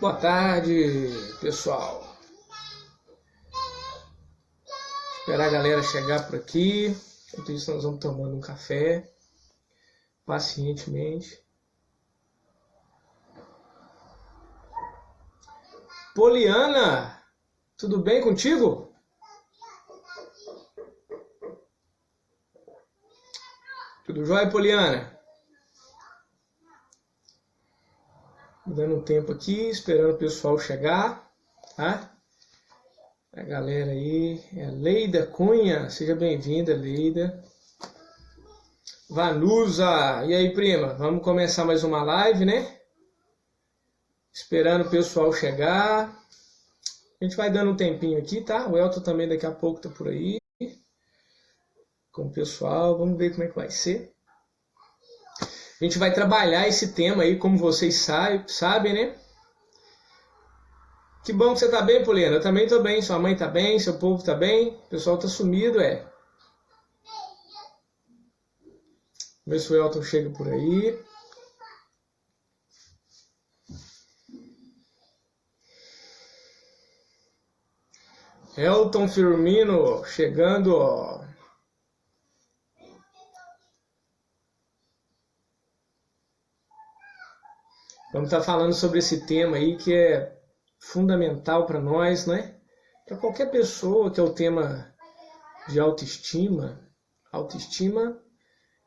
Boa tarde, pessoal. Esperar a galera chegar por aqui. Enquanto isso, nós vamos tomando um café, pacientemente. Poliana, tudo bem contigo? Tudo jóia, Poliana? Dando um tempo aqui, esperando o pessoal chegar, tá? A galera aí, é Leida Cunha, seja bem-vinda, Leida. Vanusa, e aí, prima? Vamos começar mais uma live, né? Esperando o pessoal chegar. A gente vai dando um tempinho aqui, tá? O Elton também daqui a pouco tá por aí. Com o pessoal, vamos ver como é que vai ser. A gente vai trabalhar esse tema aí, como vocês sabem, né? Que bom que você tá bem, Poliana. Eu também tô bem. Sua mãe tá bem, seu povo tá bem. O pessoal tá sumido, é. Vamos ver se o Elton chega por aí. Elton Firmino chegando, ó. Vamos estar falando sobre esse tema aí que é fundamental para nós, né? Para qualquer pessoa, que é o tema de autoestima. Autoestima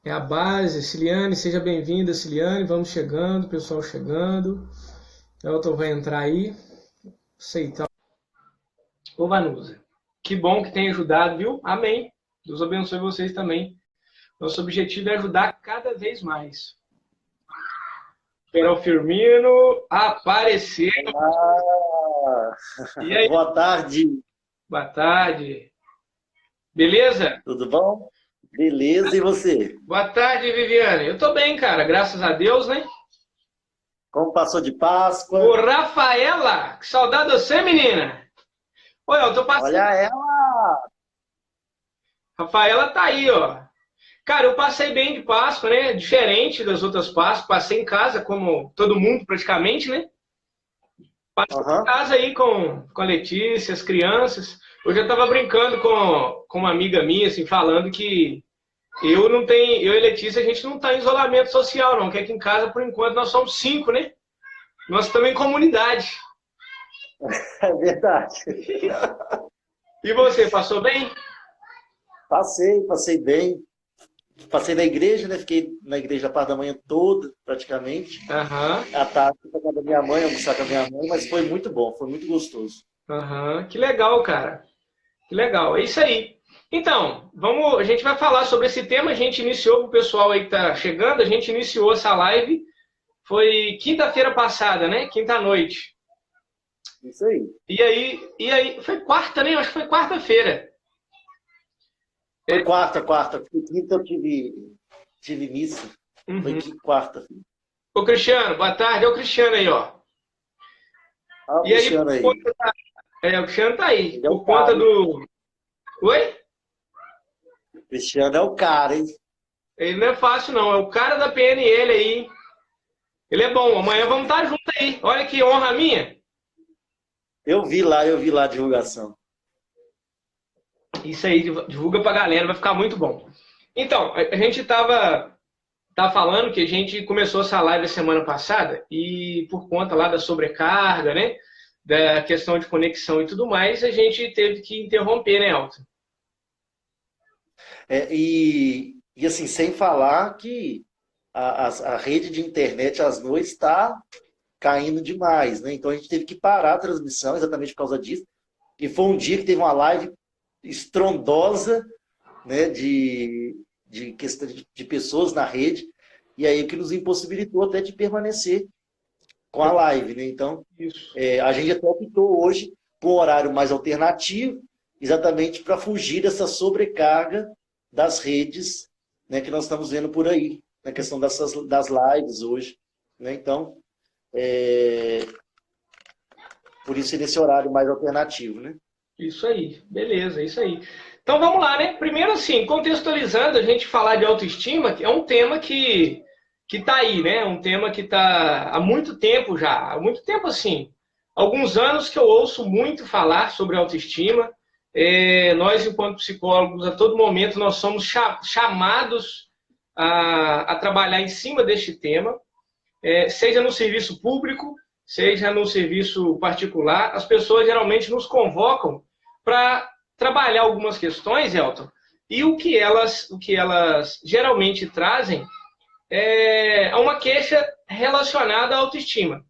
é a base. Ciliane, seja bem-vinda, Ciliane. Vamos chegando, pessoal chegando. Elton vai entrar aí. Aceitar. Ô, Vanusa, que bom que tem ajudado, viu? Amém. Deus abençoe vocês também. Nosso objetivo é ajudar cada vez mais. Esperar o Firmino aparecer. E aí? Boa tarde. Boa tarde. Beleza? Tudo bom? Beleza, e você? Boa tarde, Viviane. Eu tô bem, cara, graças a Deus, né? Como passou de Páscoa? Ô, Rafaela, que saudade de você, menina. Olha, eu tô passando. Olha ela! Rafaela tá aí, ó. Cara, eu passei bem de Páscoa, né? Diferente das outras Páscoas. Passei em casa, como todo mundo praticamente, né? Passei em casa aí com a Letícia, as crianças. Eu já tava brincando com uma amiga minha, assim, falando que eu e Letícia, a gente não tá em isolamento social, não. Que aqui em casa, por enquanto, nós somos 5, né? Nós estamos em comunidade. É verdade. E você, passou bem? Passei bem. Passei na igreja, né? Fiquei na igreja a parte da manhã toda, praticamente. À tarde, fui pra casa da minha mãe, almoçar com a minha mãe, mas foi muito bom, foi muito gostoso. Que legal, cara. Que legal. É isso aí. Então, a gente vai falar sobre esse tema. A gente iniciou, para o pessoal aí que tá chegando, a gente iniciou essa live. Foi quinta-feira passada, né? Quinta-noite. Isso aí. E aí, foi quarta, né? Acho que foi quarta-feira. Foi quarta. Quinta eu tive missa. Foi quarta. Ô, Cristiano, boa tarde. É o Cristiano aí, ó. O Cristiano aí. O Cristiano tá aí. Por conta do... Oi? O Cristiano é o cara, hein? Ele não é fácil, não. É o cara da PNL aí. Ele é bom. Amanhã vamos estar juntos aí. Olha que honra minha. Eu vi lá a divulgação. Isso aí, divulga pra galera, vai ficar muito bom. Então, a gente tava falando que a gente começou essa live a semana passada e por conta lá da sobrecarga, né, da questão de conexão e tudo mais, a gente teve que interromper, né, Elton? E assim, sem falar que a rede de internet às noites está caindo demais, né? Então a gente teve que parar a transmissão exatamente por causa disso. E foi um dia que teve uma live estrondosa, né, de questão de pessoas na rede, e aí o que nos impossibilitou até de permanecer com a live, né? Então, a gente até optou hoje por um horário mais alternativo, exatamente para fugir dessa sobrecarga das redes, né, que nós estamos vendo por aí, na questão das lives hoje, né? Então, por isso nesse horário mais alternativo, né? Isso aí, beleza, isso aí. Então vamos lá, né? Primeiro assim, contextualizando, a gente falar de autoestima, que é um tema que tá aí, né? Um tema que tá há muito tempo já, há muito tempo assim. alguns anos que eu ouço muito falar sobre autoestima. Nós, enquanto psicólogos, a todo momento nós somos chamados a trabalhar em cima deste tema, seja no serviço público, seja no serviço particular. As pessoas geralmente nos convocam para trabalhar algumas questões, Elton, e o que elas geralmente trazem é uma queixa relacionada à autoestima,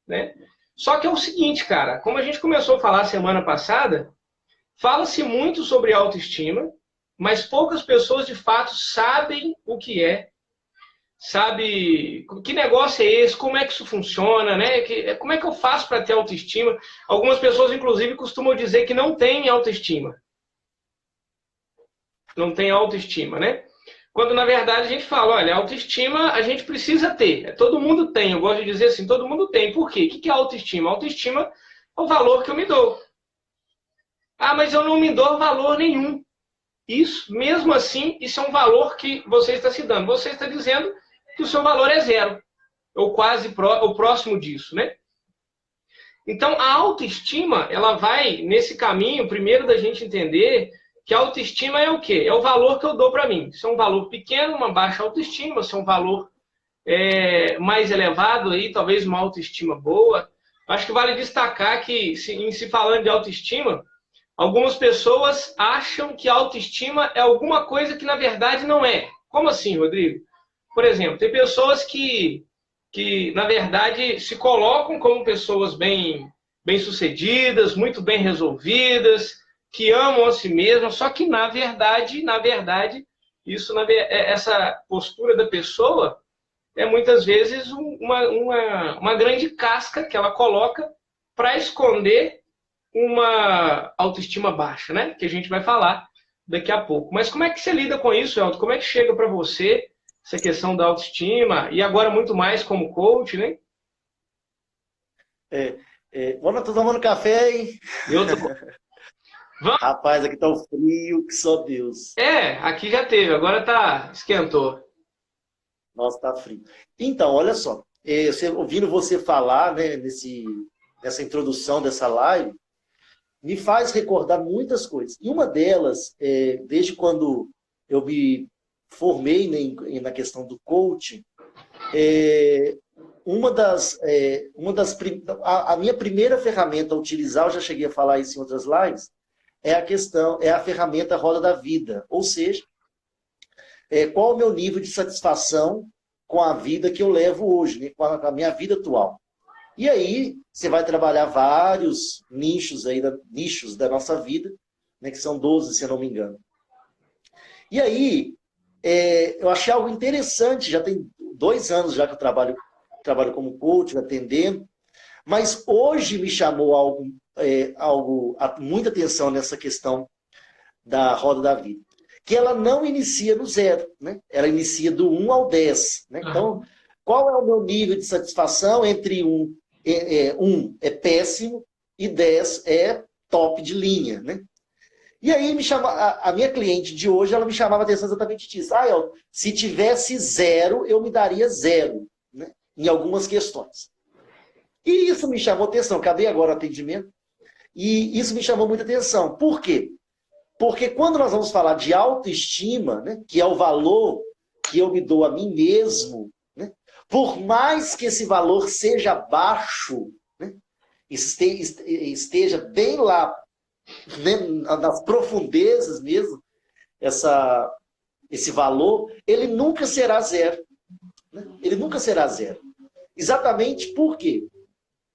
né? Só que é o seguinte, cara, como a gente começou a falar semana passada, fala-se muito sobre autoestima, mas poucas pessoas de fato sabem o que é, sabe que negócio é esse, como é que isso funciona, né? Como é que eu faço para ter autoestima? Algumas pessoas, inclusive, costumam dizer que não tem autoestima. Não tem autoestima, né? Quando, na verdade, a gente fala, olha, autoestima a gente precisa ter. Todo mundo tem, eu gosto de dizer assim, todo mundo tem. Por quê? O que é autoestima? Autoestima é o valor que eu me dou. Ah, mas eu não me dou valor nenhum. Isso, mesmo assim, isso é um valor que você está se dando. Você está dizendo que o seu valor é zero, ou quase ou próximo disso, né? Então, a autoestima, ela vai nesse caminho, primeiro da gente entender que a autoestima é o quê? É o valor que eu dou para mim. Se é um valor pequeno, uma baixa autoestima, se é um valor mais elevado, aí, talvez uma autoestima boa. Acho que vale destacar que, em se falando de autoestima, algumas pessoas acham que a autoestima é alguma coisa que, na verdade, não é. Como assim, Rodrigo? Por exemplo, tem pessoas que na verdade, se colocam como pessoas bem-sucedidas, muito bem resolvidas, que amam a si mesmas, só que, na verdade, essa postura da pessoa é, muitas vezes, uma grande casca que ela coloca para esconder uma autoestima baixa, né? Que a gente vai falar daqui a pouco. Mas como é que você lida com isso, Elton? Como é que chega para você essa questão da autoestima, e agora muito mais como coach, né? Bom, tô tomando café, hein? Eu tô... Rapaz, aqui tá um frio que só Deus. Aqui já teve, agora esquentou. Nossa, tá frio. Então, olha só, ouvindo você falar, né, nessa introdução dessa live, me faz recordar muitas coisas. E uma delas, desde quando eu me formei, né, na questão do coaching, a minha primeira ferramenta a utilizar, eu já cheguei a falar isso em outras lives, é a ferramenta Roda da Vida. Ou seja, qual o meu nível de satisfação com a vida que eu levo hoje, né, com a minha vida atual. E aí, você vai trabalhar vários nichos da nossa vida, né, que são 12, se eu não me engano. E aí, eu achei algo interessante, já tem 2 anos já que eu trabalho como coach, atendendo, mas hoje me chamou muita atenção nessa questão da roda da vida, que ela não inicia no 0, né? Ela inicia do 1 ao 10. Né? Então, qual é o meu nível de satisfação entre 1 é péssimo e 10 é top de linha, né? E aí a minha cliente de hoje, ela me chamava a atenção exatamente disso. Se tivesse 0, eu me daria 0, né, em algumas questões. E isso me chamou atenção. Acabei agora o atendimento. E isso me chamou muita atenção. Por quê? Porque quando nós vamos falar de autoestima, né, que é o valor que eu me dou a mim mesmo, né, por mais que esse valor seja baixo, né, esteja bem lá, né, nas profundezas mesmo, esse valor, ele nunca será 0. Né? Ele nunca será 0. Exatamente por quê?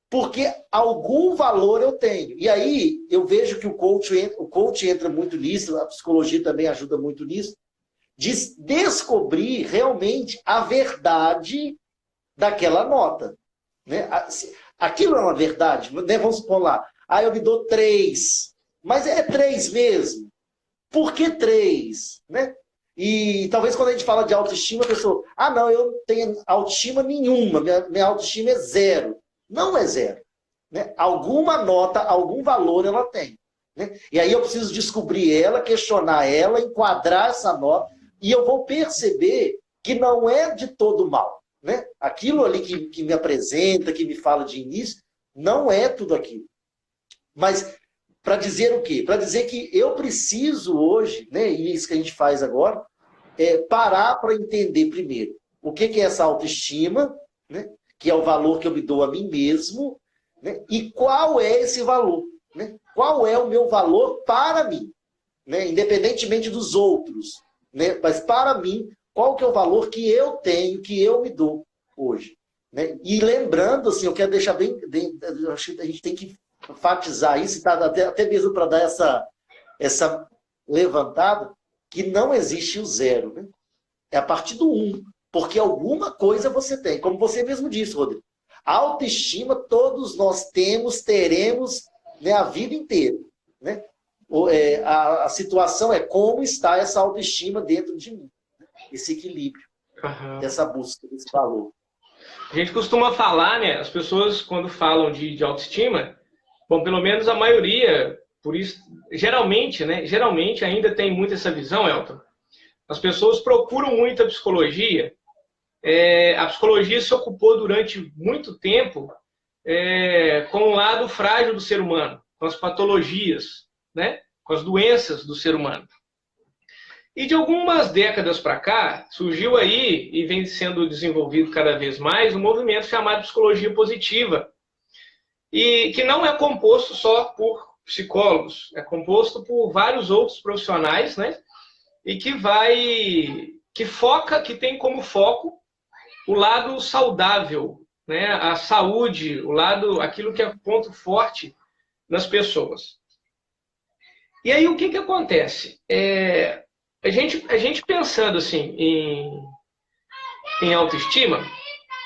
Porque algum valor eu tenho. E aí eu vejo que o coach entra muito nisso, a psicologia também ajuda muito nisso, de descobrir realmente a verdade daquela nota. Né? Aquilo é uma verdade. Né? Vamos supor lá, eu me dou 3. Mas é 3 mesmo. Por que 3? Né? E talvez quando a gente fala de autoestima, a pessoa, não, eu não tenho autoestima nenhuma, minha autoestima é 0. Não é 0. Né? Alguma nota, algum valor ela tem. Né? E aí eu preciso descobrir ela, questionar ela, enquadrar essa nota, e eu vou perceber que não é de todo mal. Né? Aquilo ali que me apresenta, que me fala de início, Não é tudo aquilo. Mas para dizer o quê? Para dizer que eu preciso hoje, né, e isso que a gente faz agora, é parar para entender primeiro o que é essa autoestima, né, que é o valor que eu me dou a mim mesmo, né, e qual é esse valor. Né? Qual é o meu valor para mim? Né? Independentemente dos outros. Né? Mas para mim, qual que é o valor que eu tenho, que eu me dou hoje? Né? E lembrando, assim, eu quero deixar eu acho que a gente tem que enfatizar isso, tá? até mesmo para dar essa levantada, que não existe o zero. Né? É a partir do um. Porque alguma coisa você tem. Como você mesmo disse, Rodrigo. A autoestima todos nós temos, teremos, né, a vida inteira. Né? A situação é como está essa autoestima dentro de mim. Né? Esse equilíbrio, dessa busca, desse valor. A gente costuma falar, né? As pessoas, quando falam de autoestima, bom, pelo menos a maioria, por isso, geralmente, né? Geralmente ainda tem muito essa visão, Elton. As pessoas procuram muito a psicologia. A psicologia se ocupou durante muito tempo com o lado frágil do ser humano, com as patologias, né? Com as doenças do ser humano. E de algumas décadas para cá, surgiu aí, e vem sendo desenvolvido cada vez mais, um movimento chamado psicologia positiva, e que não é composto só por psicólogos, é composto por vários outros profissionais, né? E que tem como foco o lado saudável, né? A saúde, aquilo que é ponto forte nas pessoas. E aí o que acontece? A gente pensando assim em autoestima,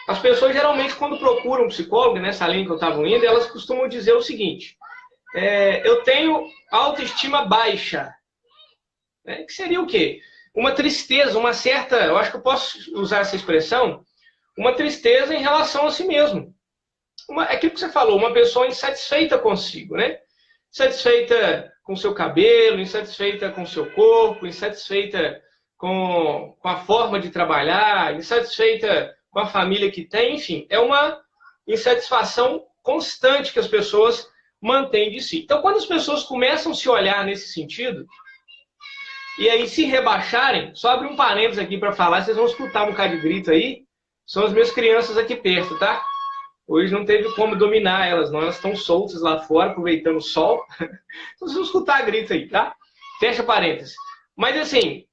as pessoas geralmente quando procuram um psicólogo, nessa linha que eu estava indo, elas costumam dizer o seguinte: eu tenho autoestima baixa. Que seria o quê? Uma tristeza, uma certa, eu acho que eu posso usar essa expressão, uma tristeza em relação a si mesmo. Aquilo que você falou, uma pessoa insatisfeita consigo, né? Insatisfeita com seu cabelo, insatisfeita com seu corpo, insatisfeita com a forma de trabalhar, insatisfeita com a família que tem, enfim, é uma insatisfação constante que as pessoas mantêm de si. Então, quando as pessoas começam a se olhar nesse sentido, e aí se rebaixarem, só abrir um parênteses aqui para falar, vocês vão escutar um bocado de grito aí, são as minhas crianças aqui perto, tá? Hoje não teve como dominar elas, não. Elas estão soltas lá fora, aproveitando o sol. Então vocês vão escutar grito aí, tá? Fecha parênteses. Mas assim,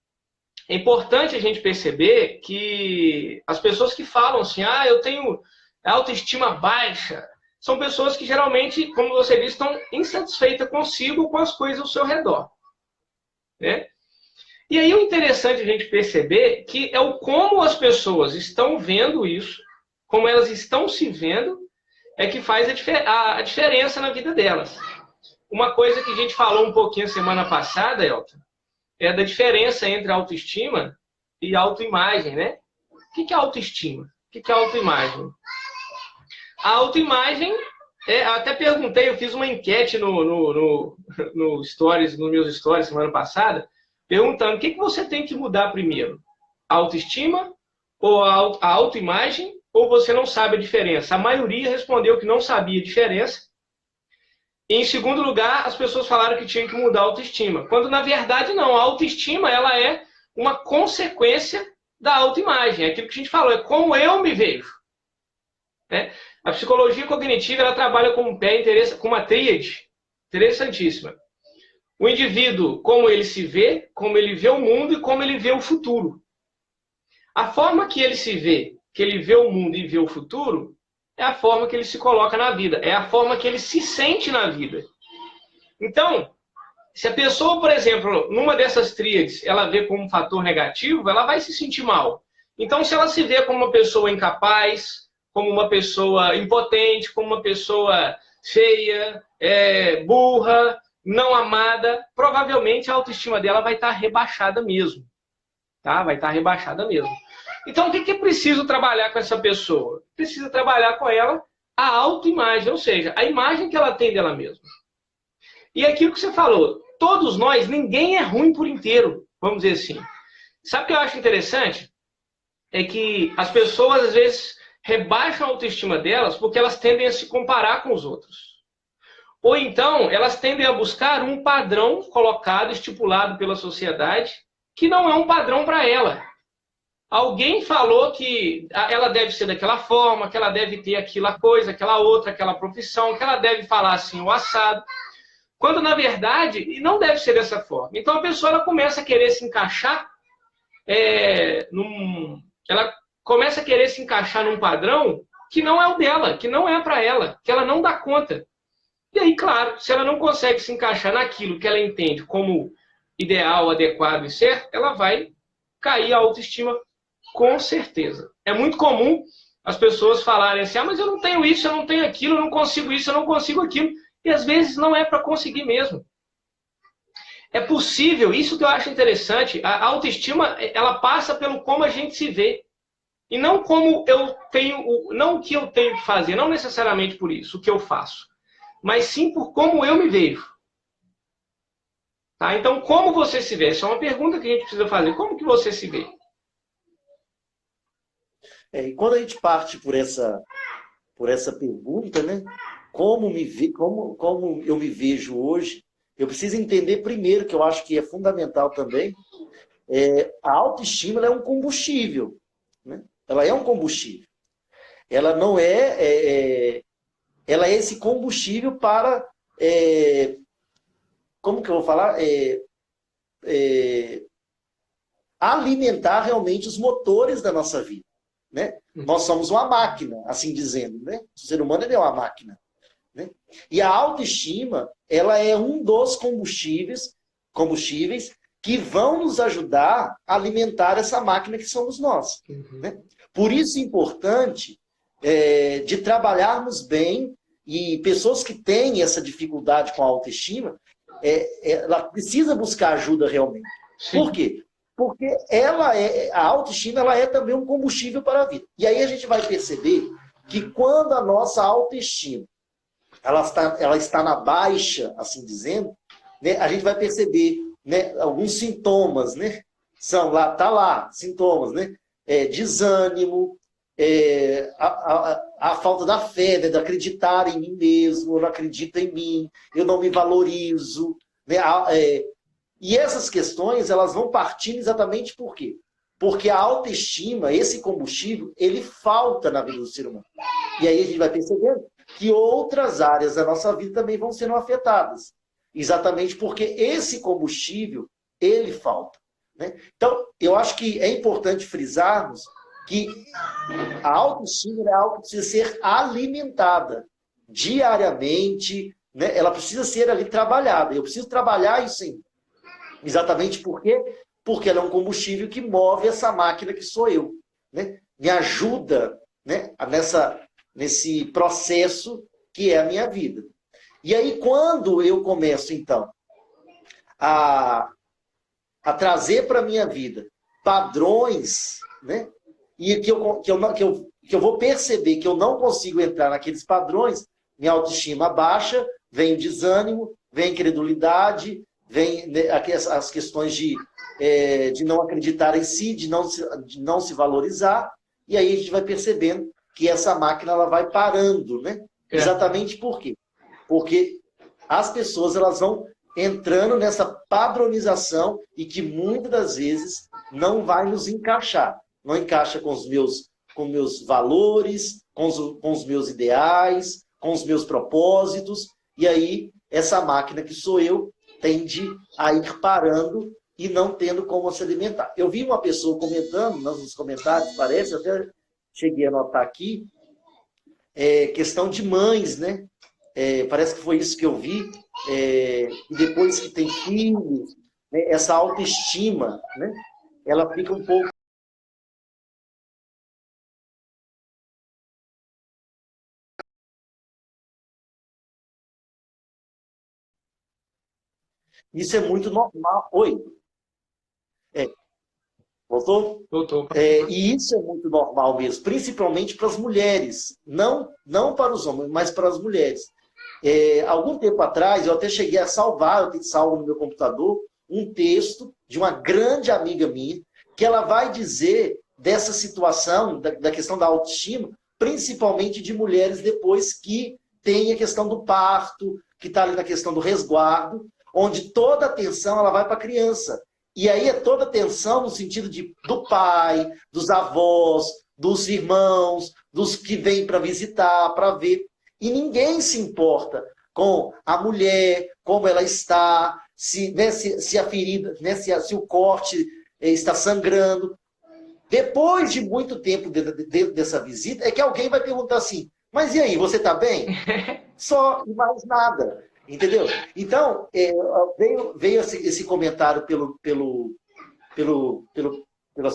é importante a gente perceber que as pessoas que falam assim, eu tenho autoestima baixa, são pessoas que geralmente, como você disse, estão insatisfeitas consigo ou com as coisas ao seu redor. Né? E aí o interessante a gente perceber que é o como as pessoas estão vendo isso, como elas estão se vendo, é que faz a diferença na vida delas. Uma coisa que a gente falou um pouquinho semana passada, Elton, é da diferença entre autoestima e autoimagem, né? O que é autoestima? O que é autoimagem? A autoimagem, até perguntei, eu fiz uma enquete no stories, nos meus stories semana passada, perguntando o que você tem que mudar primeiro? A autoestima ou a autoimagem? Ou você não sabe a diferença? A maioria respondeu que não sabia a diferença. E, em segundo lugar, as pessoas falaram que tinha que mudar a autoestima. Quando, na verdade, não. A autoestima ela é uma consequência da autoimagem. É aquilo que a gente falou, é como eu me vejo. Né? A psicologia cognitiva ela trabalha com uma tríade interessantíssima. O indivíduo, como ele se vê, como ele vê o mundo e como ele vê o futuro. A forma que ele se vê, que ele vê o mundo e vê o futuro, é a forma que ele se coloca na vida, é a forma que ele se sente na vida. Então, se a pessoa, por exemplo, numa dessas tríades, ela vê como um fator negativo, ela vai se sentir mal. Então, se ela se vê como uma pessoa incapaz, como uma pessoa impotente, como uma pessoa feia, burra, não amada, provavelmente a autoestima dela vai estar rebaixada mesmo. Tá? Vai estar rebaixada mesmo. Então, o que é preciso trabalhar com essa pessoa? Precisa trabalhar com ela a autoimagem, ou seja, a imagem que ela tem dela mesma. E aquilo que você falou, todos nós, ninguém é ruim por inteiro, vamos dizer assim. Sabe o que eu acho interessante? É que as pessoas, às vezes, rebaixam a autoestima delas porque elas tendem a se comparar com os outros. Ou então, elas tendem a buscar um padrão colocado, estipulado pela sociedade, que não é um padrão para ela. Alguém falou que ela deve ser daquela forma, que ela deve ter aquela coisa, aquela outra, aquela profissão, que ela deve falar assim, o assado. Quando, na verdade, não deve ser dessa forma. Então, a pessoa ela começa a querer se encaixar ela começa a querer se encaixar num padrão que não é o dela, que não é para ela, que ela não dá conta. E aí, claro, se ela não consegue se encaixar naquilo que ela entende como ideal, adequado e certo, ela vai cair a autoestima com certeza. É muito comum as pessoas falarem assim, mas eu não tenho isso, eu não tenho aquilo, eu não consigo isso, eu não consigo aquilo. E às vezes não é para conseguir mesmo. É possível, isso que eu acho interessante, a autoestima, ela passa pelo como a gente se vê. E não como eu tenho, não o que eu tenho que fazer, não necessariamente por isso, o que eu faço, mas sim por como eu me vejo. Tá? Então, como você se vê? Essa é uma pergunta que a gente precisa fazer. Como que você se vê? E quando a gente parte por essa pergunta, né? Como eu me vejo hoje, eu preciso entender primeiro, que eu acho que é fundamental também, a autoestima ela é um combustível. Né? Ela é um combustível. Ela não ela é esse combustível para, como que eu vou falar? Alimentar realmente os motores da nossa vida. Né? Nós somos uma máquina, assim dizendo. Né? O ser humano ele é uma máquina. Né? E a autoestima, ela é um dos combustíveis que vão nos ajudar a alimentar essa máquina que somos nós. Né? Por isso é importante de trabalharmos bem, e pessoas que têm essa dificuldade com a autoestima, ela precisa buscar ajuda realmente. Sim. Por quê? Porque a autoestima ela é também um combustível para a vida. E aí a gente vai perceber que quando a nossa autoestima ela está na baixa, assim dizendo, né, a gente vai perceber, né, alguns sintomas, né? Tá lá, sintomas, né? Desânimo, a falta da fé, né, de acreditar em mim mesmo, eu não acredito em mim, eu não me valorizo, né? E essas questões, elas vão partindo exatamente por quê? Porque a autoestima, esse combustível, ele falta na vida do ser humano. E aí a gente vai percebendo que outras áreas da nossa vida também vão sendo afetadas. Exatamente porque esse combustível, ele falta. Né? Então, eu acho que é importante frisarmos que a autoestima é algo que precisa ser alimentada diariamente, né? Ela precisa ser ali trabalhada. Eu preciso trabalhar isso em exatamente por quê? Porque ela é um combustível que move essa máquina que sou eu. Né? Me ajuda, né, nesse processo que é a minha vida. E aí, quando eu começo, então, a trazer para a minha vida padrões, né, e que eu vou perceber que eu não consigo entrar naqueles padrões, minha autoestima baixa, vem o desânimo, vem a incredulidade, vem, né, as questões de não acreditar em si, de não se valorizar, e aí a gente vai percebendo que essa máquina ela vai parando, né? Exatamente por quê? Porque as pessoas elas vão entrando nessa padronização e que muitas das vezes não vai nos encaixar. Não encaixa com os meus valores, com os meus ideais, com os meus propósitos, e aí essa máquina que sou eu tende a ir parando e não tendo como se alimentar. Eu vi uma pessoa comentando nos comentários, parece, até cheguei a notar aqui, questão de mães, né? Parece que foi isso que eu vi, e depois que tem filhos, né, essa autoestima, né? Ela fica um pouco... Isso é muito normal. Oi? Voltou? Voltou. E isso é muito normal mesmo, principalmente para as mulheres. Não para os homens, mas para as mulheres. Algum tempo atrás, eu até cheguei a salvar, eu tenho salvo no meu computador, um texto de uma grande amiga minha, que ela vai dizer dessa situação, da questão da autoestima, principalmente de mulheres depois que tem a questão do parto, que está ali na questão do resguardo, onde toda a atenção ela vai para a criança. E aí é toda a atenção no sentido do pai, dos avós, dos irmãos, dos que vêm para visitar, para ver. E ninguém se importa com a mulher, como ela está, se a ferida, né, se o corte está sangrando. Depois de muito tempo dentro dessa visita, é que alguém vai perguntar assim, mas e aí, você está bem? Só e mais nada. Entendeu? Então, veio esse comentário pelos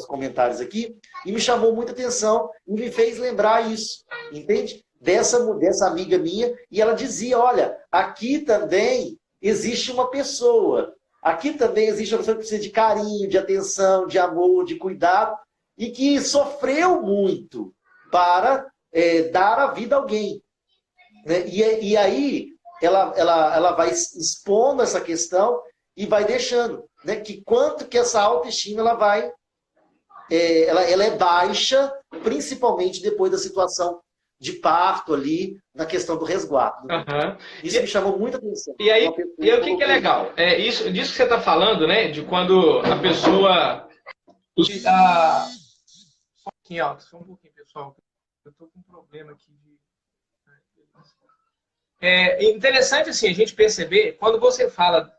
comentários aqui e me chamou muita atenção e me fez lembrar isso, entende? Dessa amiga minha, e ela dizia, olha, aqui também existe uma pessoa, aqui também existe uma pessoa que precisa de carinho, de atenção, de amor, de cuidado, e que sofreu muito para dar a vida a alguém. Né? E aí, ela vai expondo essa questão e vai deixando, né? Que quanto que essa autoestima ela é baixa, principalmente depois da situação de parto ali, na questão do resguardo. Uhum. Isso me chamou muita atenção. E aí o que é legal? Disso que você está falando, né? De quando a pessoa... Só um pouquinho alto, só um pouquinho, pessoal. Eu estou com um problema aqui de... É interessante assim, a gente perceber, quando você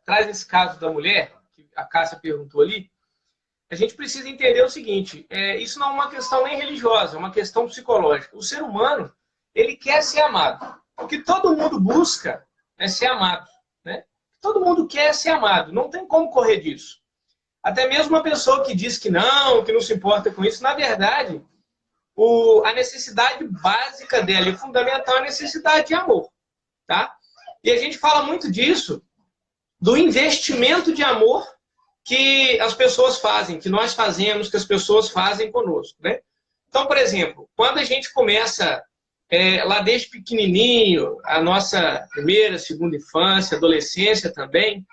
traz esse caso da mulher, que a Cássia perguntou ali, a gente precisa entender o seguinte, isso não é uma questão nem religiosa, é uma questão psicológica. O ser humano, ele quer ser amado. O que todo mundo busca é ser amado. Né? Todo mundo quer ser amado, não tem como correr disso. Até mesmo uma pessoa que diz que não se importa com isso, na verdade, a necessidade básica dela e fundamental é a necessidade de amor. Tá? E a gente fala muito disso, do investimento de amor que as pessoas fazem, que nós fazemos, que as pessoas fazem conosco. Né? Então, por exemplo, quando a gente começa lá desde pequenininho, a nossa primeira, segunda infância, adolescência também,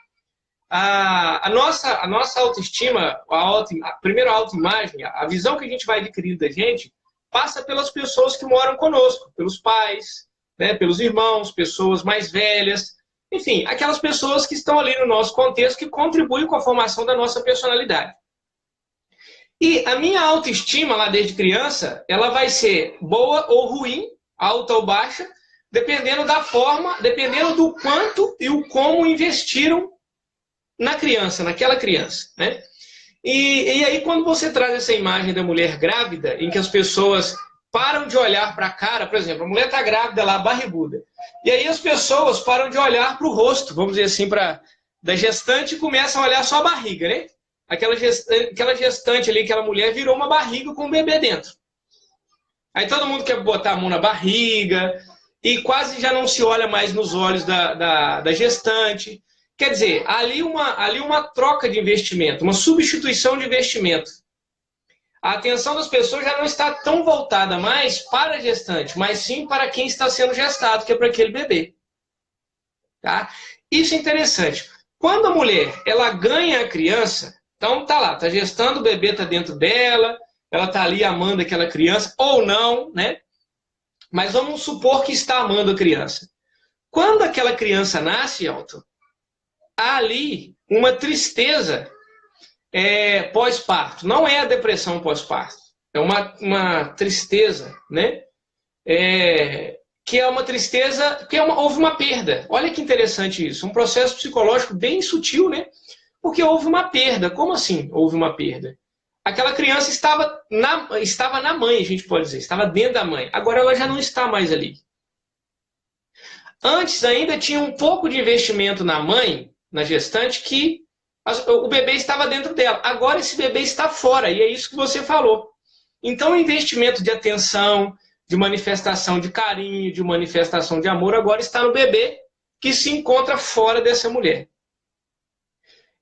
a nossa autoestima, a primeira autoimagem, a visão que a gente vai adquirindo da gente, passa pelas pessoas que moram conosco, pelos pais, né, pelos irmãos, pessoas mais velhas, enfim, aquelas pessoas que estão ali no nosso contexto que contribuem com a formação da nossa personalidade. E a minha autoestima lá desde criança, ela vai ser boa ou ruim, alta ou baixa, dependendo da forma, dependendo do quanto e o como investiram na criança, naquela criança. Né? E aí quando você traz essa imagem da mulher grávida, em que as pessoas param de olhar para a cara, por exemplo, a mulher está grávida lá, barriguda. E aí as pessoas param de olhar para o rosto, vamos dizer assim, da gestante e começam a olhar só a barriga, né? Aquela gestante ali, aquela mulher virou uma barriga com um bebê dentro. Aí todo mundo quer botar a mão na barriga e quase já não se olha mais nos olhos da gestante. Quer dizer, ali uma troca de investimento, uma substituição de investimento. A atenção das pessoas já não está tão voltada mais para a gestante, mas sim para quem está sendo gestado, que é para aquele bebê. Tá? Isso é interessante. Quando a mulher ela ganha a criança, então tá lá, está gestando, o bebê está dentro dela, ela está ali amando aquela criança, ou não, né? Mas vamos supor que está amando a criança. Quando aquela criança nasce, Elton, há ali uma tristeza pós-parto. Não é a depressão pós-parto. É uma tristeza, né? Que é uma tristeza, porque houve uma perda. Olha que interessante isso. Um processo psicológico bem sutil, né? Porque houve uma perda. Como assim houve uma perda? Aquela criança estava na mãe, a gente pode dizer. Estava dentro da mãe. Agora ela já não está mais ali. Antes ainda tinha um pouco de investimento na mãe, na gestante, que o bebê estava dentro dela. Agora esse bebê está fora, e é isso que você falou. Então o investimento de atenção, de manifestação de carinho, de manifestação de amor, agora está no bebê que se encontra fora dessa mulher.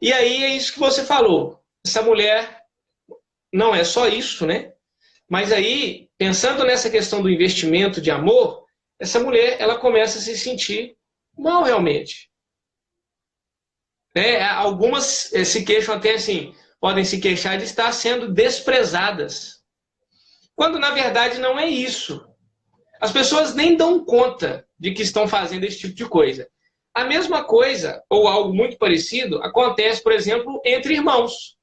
E aí é isso que você falou. Essa mulher não é só isso, né? Mas aí, pensando nessa questão do investimento de amor, essa mulher ela começa a se sentir mal realmente. Algumas se queixam até assim, podem se queixar de estar sendo desprezadas. Quando, na verdade, não é isso. As pessoas nem dão conta de que estão fazendo esse tipo de coisa. A mesma coisa, ou algo muito parecido, acontece, por exemplo, entre irmãos.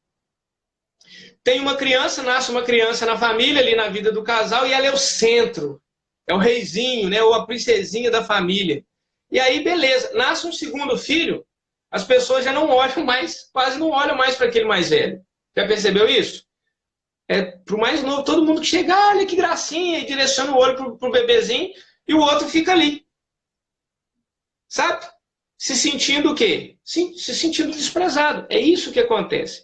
Tem uma criança, nasce uma criança na família, ali na vida do casal, e ela é o centro, é o reizinho, né, ou a princesinha da família. E aí, beleza, nasce um segundo filho, as pessoas já não olham mais, quase não olham mais para aquele mais velho. Já percebeu isso? Para o mais novo, todo mundo que chega, olha que gracinha, e direciona o olho para o bebezinho, e o outro fica ali. Sabe? Se sentindo o quê? Sim, se sentindo desprezado. É isso que acontece.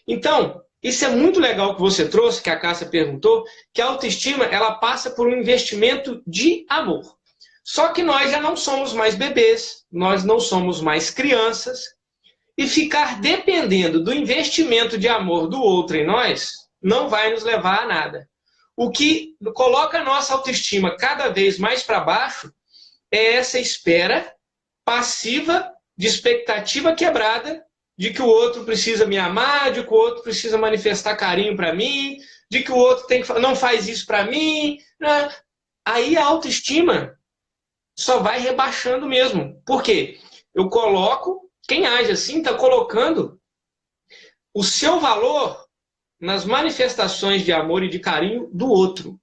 Então, isso é muito legal que você trouxe, que a Cássia perguntou, que a autoestima ela passa por um investimento de amor. Só que nós já não somos mais bebês, nós não somos mais crianças, e ficar dependendo do investimento de amor do outro em nós não vai nos levar a nada. O que coloca a nossa autoestima cada vez mais para baixo é essa espera passiva de expectativa quebrada de que o outro precisa me amar, de que o outro precisa manifestar carinho para mim, de que o outro não faz isso para mim. Né? Aí a autoestima só vai rebaixando mesmo. Por quê? Eu coloco, quem age assim está colocando o seu valor nas manifestações de amor e de carinho do outro.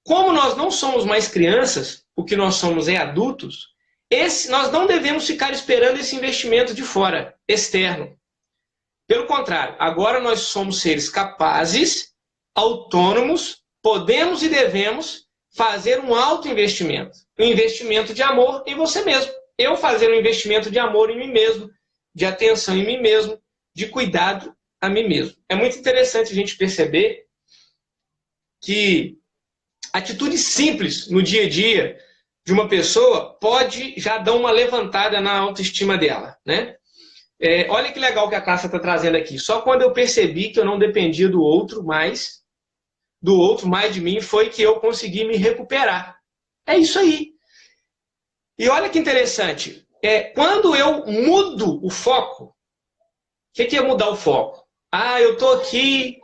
Como nós não somos mais crianças, o que nós somos é adultos, nós não devemos ficar esperando esse investimento de fora, externo. Pelo contrário, agora nós somos seres capazes, autônomos, podemos e devemos fazer um autoinvestimento. Um investimento de amor em você mesmo. Eu fazer um investimento de amor em mim mesmo, de atenção em mim mesmo, de cuidado a mim mesmo. É muito interessante a gente perceber que atitudes simples no dia a dia de uma pessoa pode já dar uma levantada na autoestima dela, né? Olha que legal que a Cássia está trazendo aqui. Só quando eu percebi que eu não dependia do outro mais de mim, foi que eu consegui me recuperar. É isso aí. E olha que interessante. Quando eu mudo o foco, o que é mudar o foco? Eu estou aqui,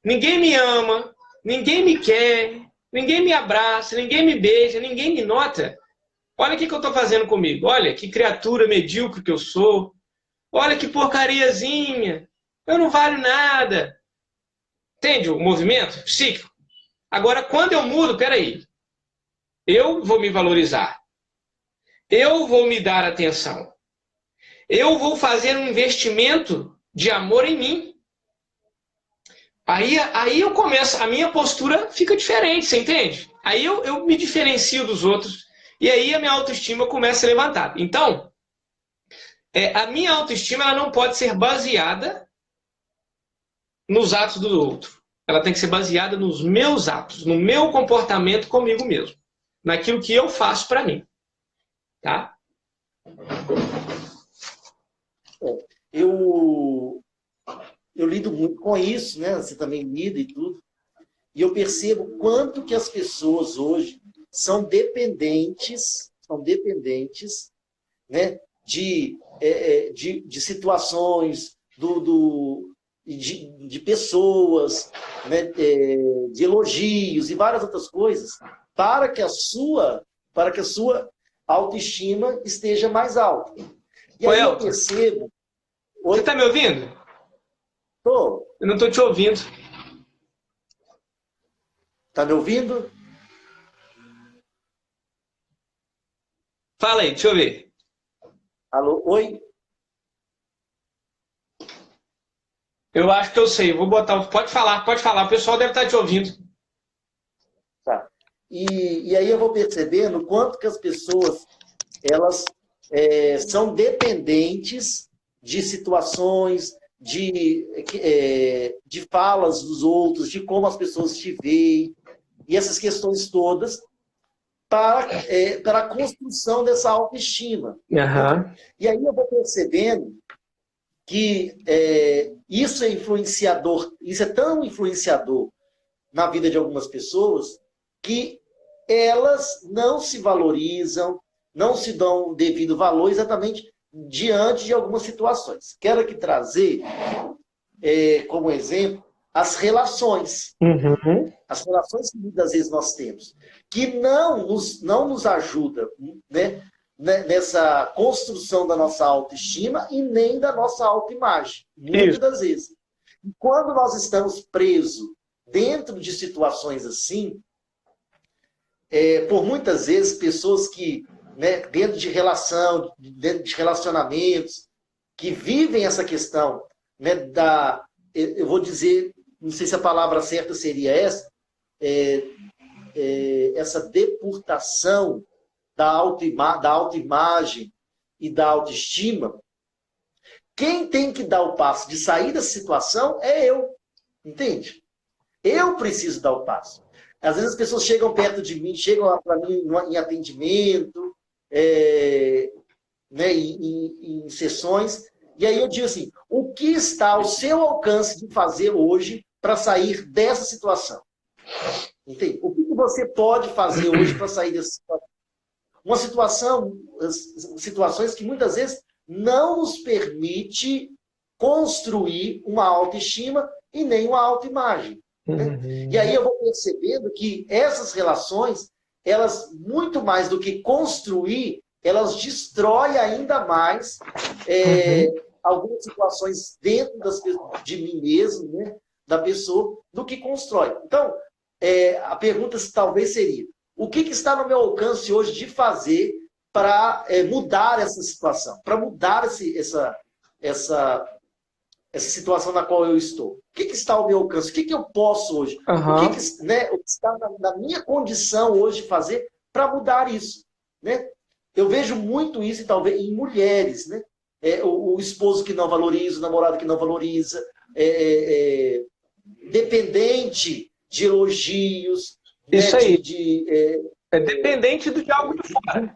ninguém me ama, ninguém me quer, ninguém me abraça, ninguém me beija, ninguém me nota. Olha o que eu estou fazendo comigo. Olha que criatura medíocre que eu sou. Olha que porcariazinha. Eu não valho nada. Entende o movimento psíquico? Agora, quando eu mudo, peraí. Eu vou me valorizar. Eu vou me dar atenção. Eu vou fazer um investimento de amor em mim. Aí eu começo, a minha postura fica diferente, você entende? Aí eu me diferencio dos outros e aí a minha autoestima começa a levantar. Então, a minha autoestima ela não pode ser baseada nos atos do outro. Ela tem que ser baseada nos meus atos, no meu comportamento comigo mesmo. Naquilo que eu faço para mim. Tá? Eu lido muito com isso, né? Você também lida e tudo. E eu percebo quanto que as pessoas hoje são dependentes, né? de situações, de pessoas, né? De elogios e várias outras coisas, para que a sua autoestima esteja mais alta. E aí eu percebo... Você está me ouvindo? Tô. Eu não estou te ouvindo. Tá me ouvindo? Fala aí, deixa eu ver. Alô, oi? Eu acho que eu sei, eu vou botar. Pode falar, o pessoal deve estar te ouvindo. Tá. E aí eu vou percebendo quanto que as pessoas elas são dependentes de situações, de falas dos outros, de como as pessoas te veem, e essas questões todas para a construção dessa autoestima. Uhum. E aí eu vou percebendo que isso é influenciador, isso é tão influenciador na vida de algumas pessoas que elas não se valorizam, não se dão o devido valor exatamente diante de algumas situações. Quero aqui trazer como exemplo as relações. Uhum. As relações que muitas vezes nós temos, que não nos ajuda, né, nessa construção da nossa autoestima e nem da nossa autoimagem, muitas das vezes. E quando nós estamos presos dentro de situações assim, por muitas vezes pessoas que, né, dentro de relacionamentos, que vivem essa questão, né, eu vou dizer, não sei se a palavra certa seria essa, essa depuração da autoimagem e da autoestima. Quem tem que dar o passo de sair dessa situação é eu, entende? Eu preciso dar o passo. Às vezes as pessoas chegam perto de mim, chegam para mim em atendimento, né, em sessões, e aí eu digo assim, o que está ao seu alcance de fazer hoje para sair dessa situação? Entende? O que você pode fazer hoje para sair dessa situação? Situações que muitas vezes não nos permite construir uma autoestima e nem uma autoimagem. Né? E aí eu vou percebendo que essas relações, elas, muito mais do que construir, elas destroem ainda mais algumas situações dentro de mim mesmo, né, da pessoa, do que constrói. Então, a pergunta talvez seria, o que está no meu alcance hoje de fazer para mudar essa situação, para mudar essa situação na qual eu estou? O que está ao meu alcance? O que eu posso hoje? O que está na minha condição hoje de fazer para mudar isso? Né? Eu vejo muito isso, talvez, em mulheres. Né? O esposo que não valoriza, o namorado que não valoriza, dependente de elogios. Isso, né? Aí. É dependente de algo de fora.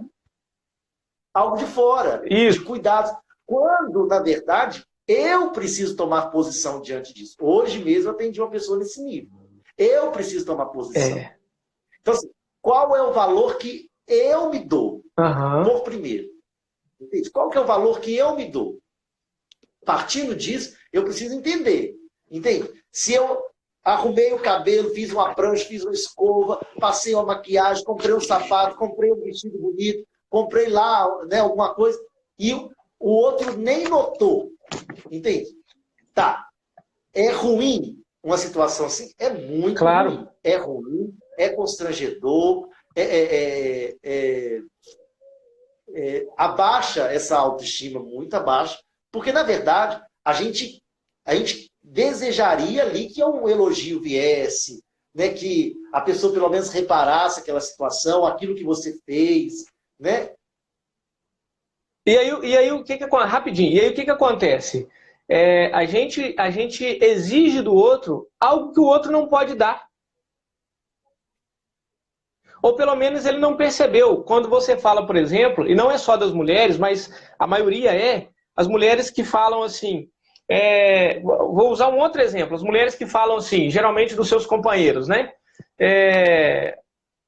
Algo de fora. Isso. De cuidados. Quando, na verdade, eu preciso tomar posição diante disso. Hoje mesmo eu atendi uma pessoa nesse nível. Eu preciso tomar posição. Então, assim, qual é o valor que eu me dou? Por primeiro. Entende? Qual que é o valor que eu me dou? Partindo disso, eu preciso entender. Entende? Se eu arrumei o cabelo, fiz uma prancha, fiz uma escova, passei uma maquiagem, comprei um sapato, comprei um vestido bonito, comprei lá, né, alguma coisa, e o outro nem notou. Entende? Tá. É ruim uma situação assim? É muito ruim. É ruim, é constrangedor, abaixa essa autoestima, muito abaixa, porque, na verdade, a gente desejaria ali que um elogio viesse, né, que a pessoa pelo menos reparasse aquela situação, aquilo que você fez, né? E aí o que rapidinho, e aí o que acontece? A gente exige do outro algo que o outro não pode dar. Ou pelo menos ele não percebeu. Quando você fala, por exemplo, e não é só das mulheres, mas a maioria as mulheres que falam assim, vou usar um outro exemplo, as mulheres que falam assim, geralmente dos seus companheiros, né?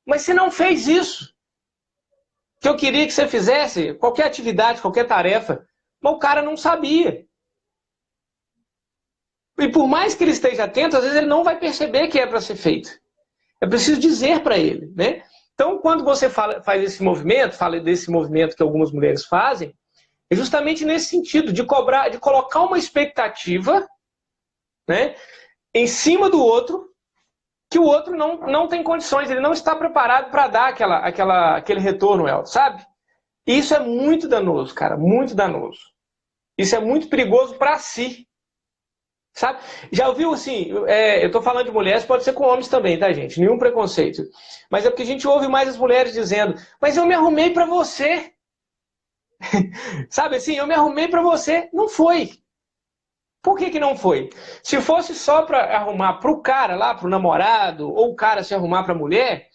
Mas você não fez isso que eu queria que você fizesse, qualquer atividade, qualquer tarefa, mas o cara não sabia. E por mais que ele esteja atento, às vezes ele não vai perceber que é para ser feito. É preciso dizer para ele, né? Então, quando você faz esse movimento, fala desse movimento que algumas mulheres fazem, é justamente nesse sentido, de colocar uma expectativa, né, em cima do outro, que o outro não tem condições, ele não está preparado para dar aquele retorno, sabe? E isso é muito danoso, cara, muito danoso. Isso é muito perigoso para si. Sabe? Já ouviu assim, eu estou falando de mulheres, pode ser com homens também, tá, gente? Nenhum preconceito. Mas é porque a gente ouve mais as mulheres dizendo, mas eu me arrumei para você. Sabe assim, eu me arrumei para você. Não foi. Por que não foi? Se fosse só para arrumar para o cara lá, para o namorado, ou o cara se arrumar para a mulher,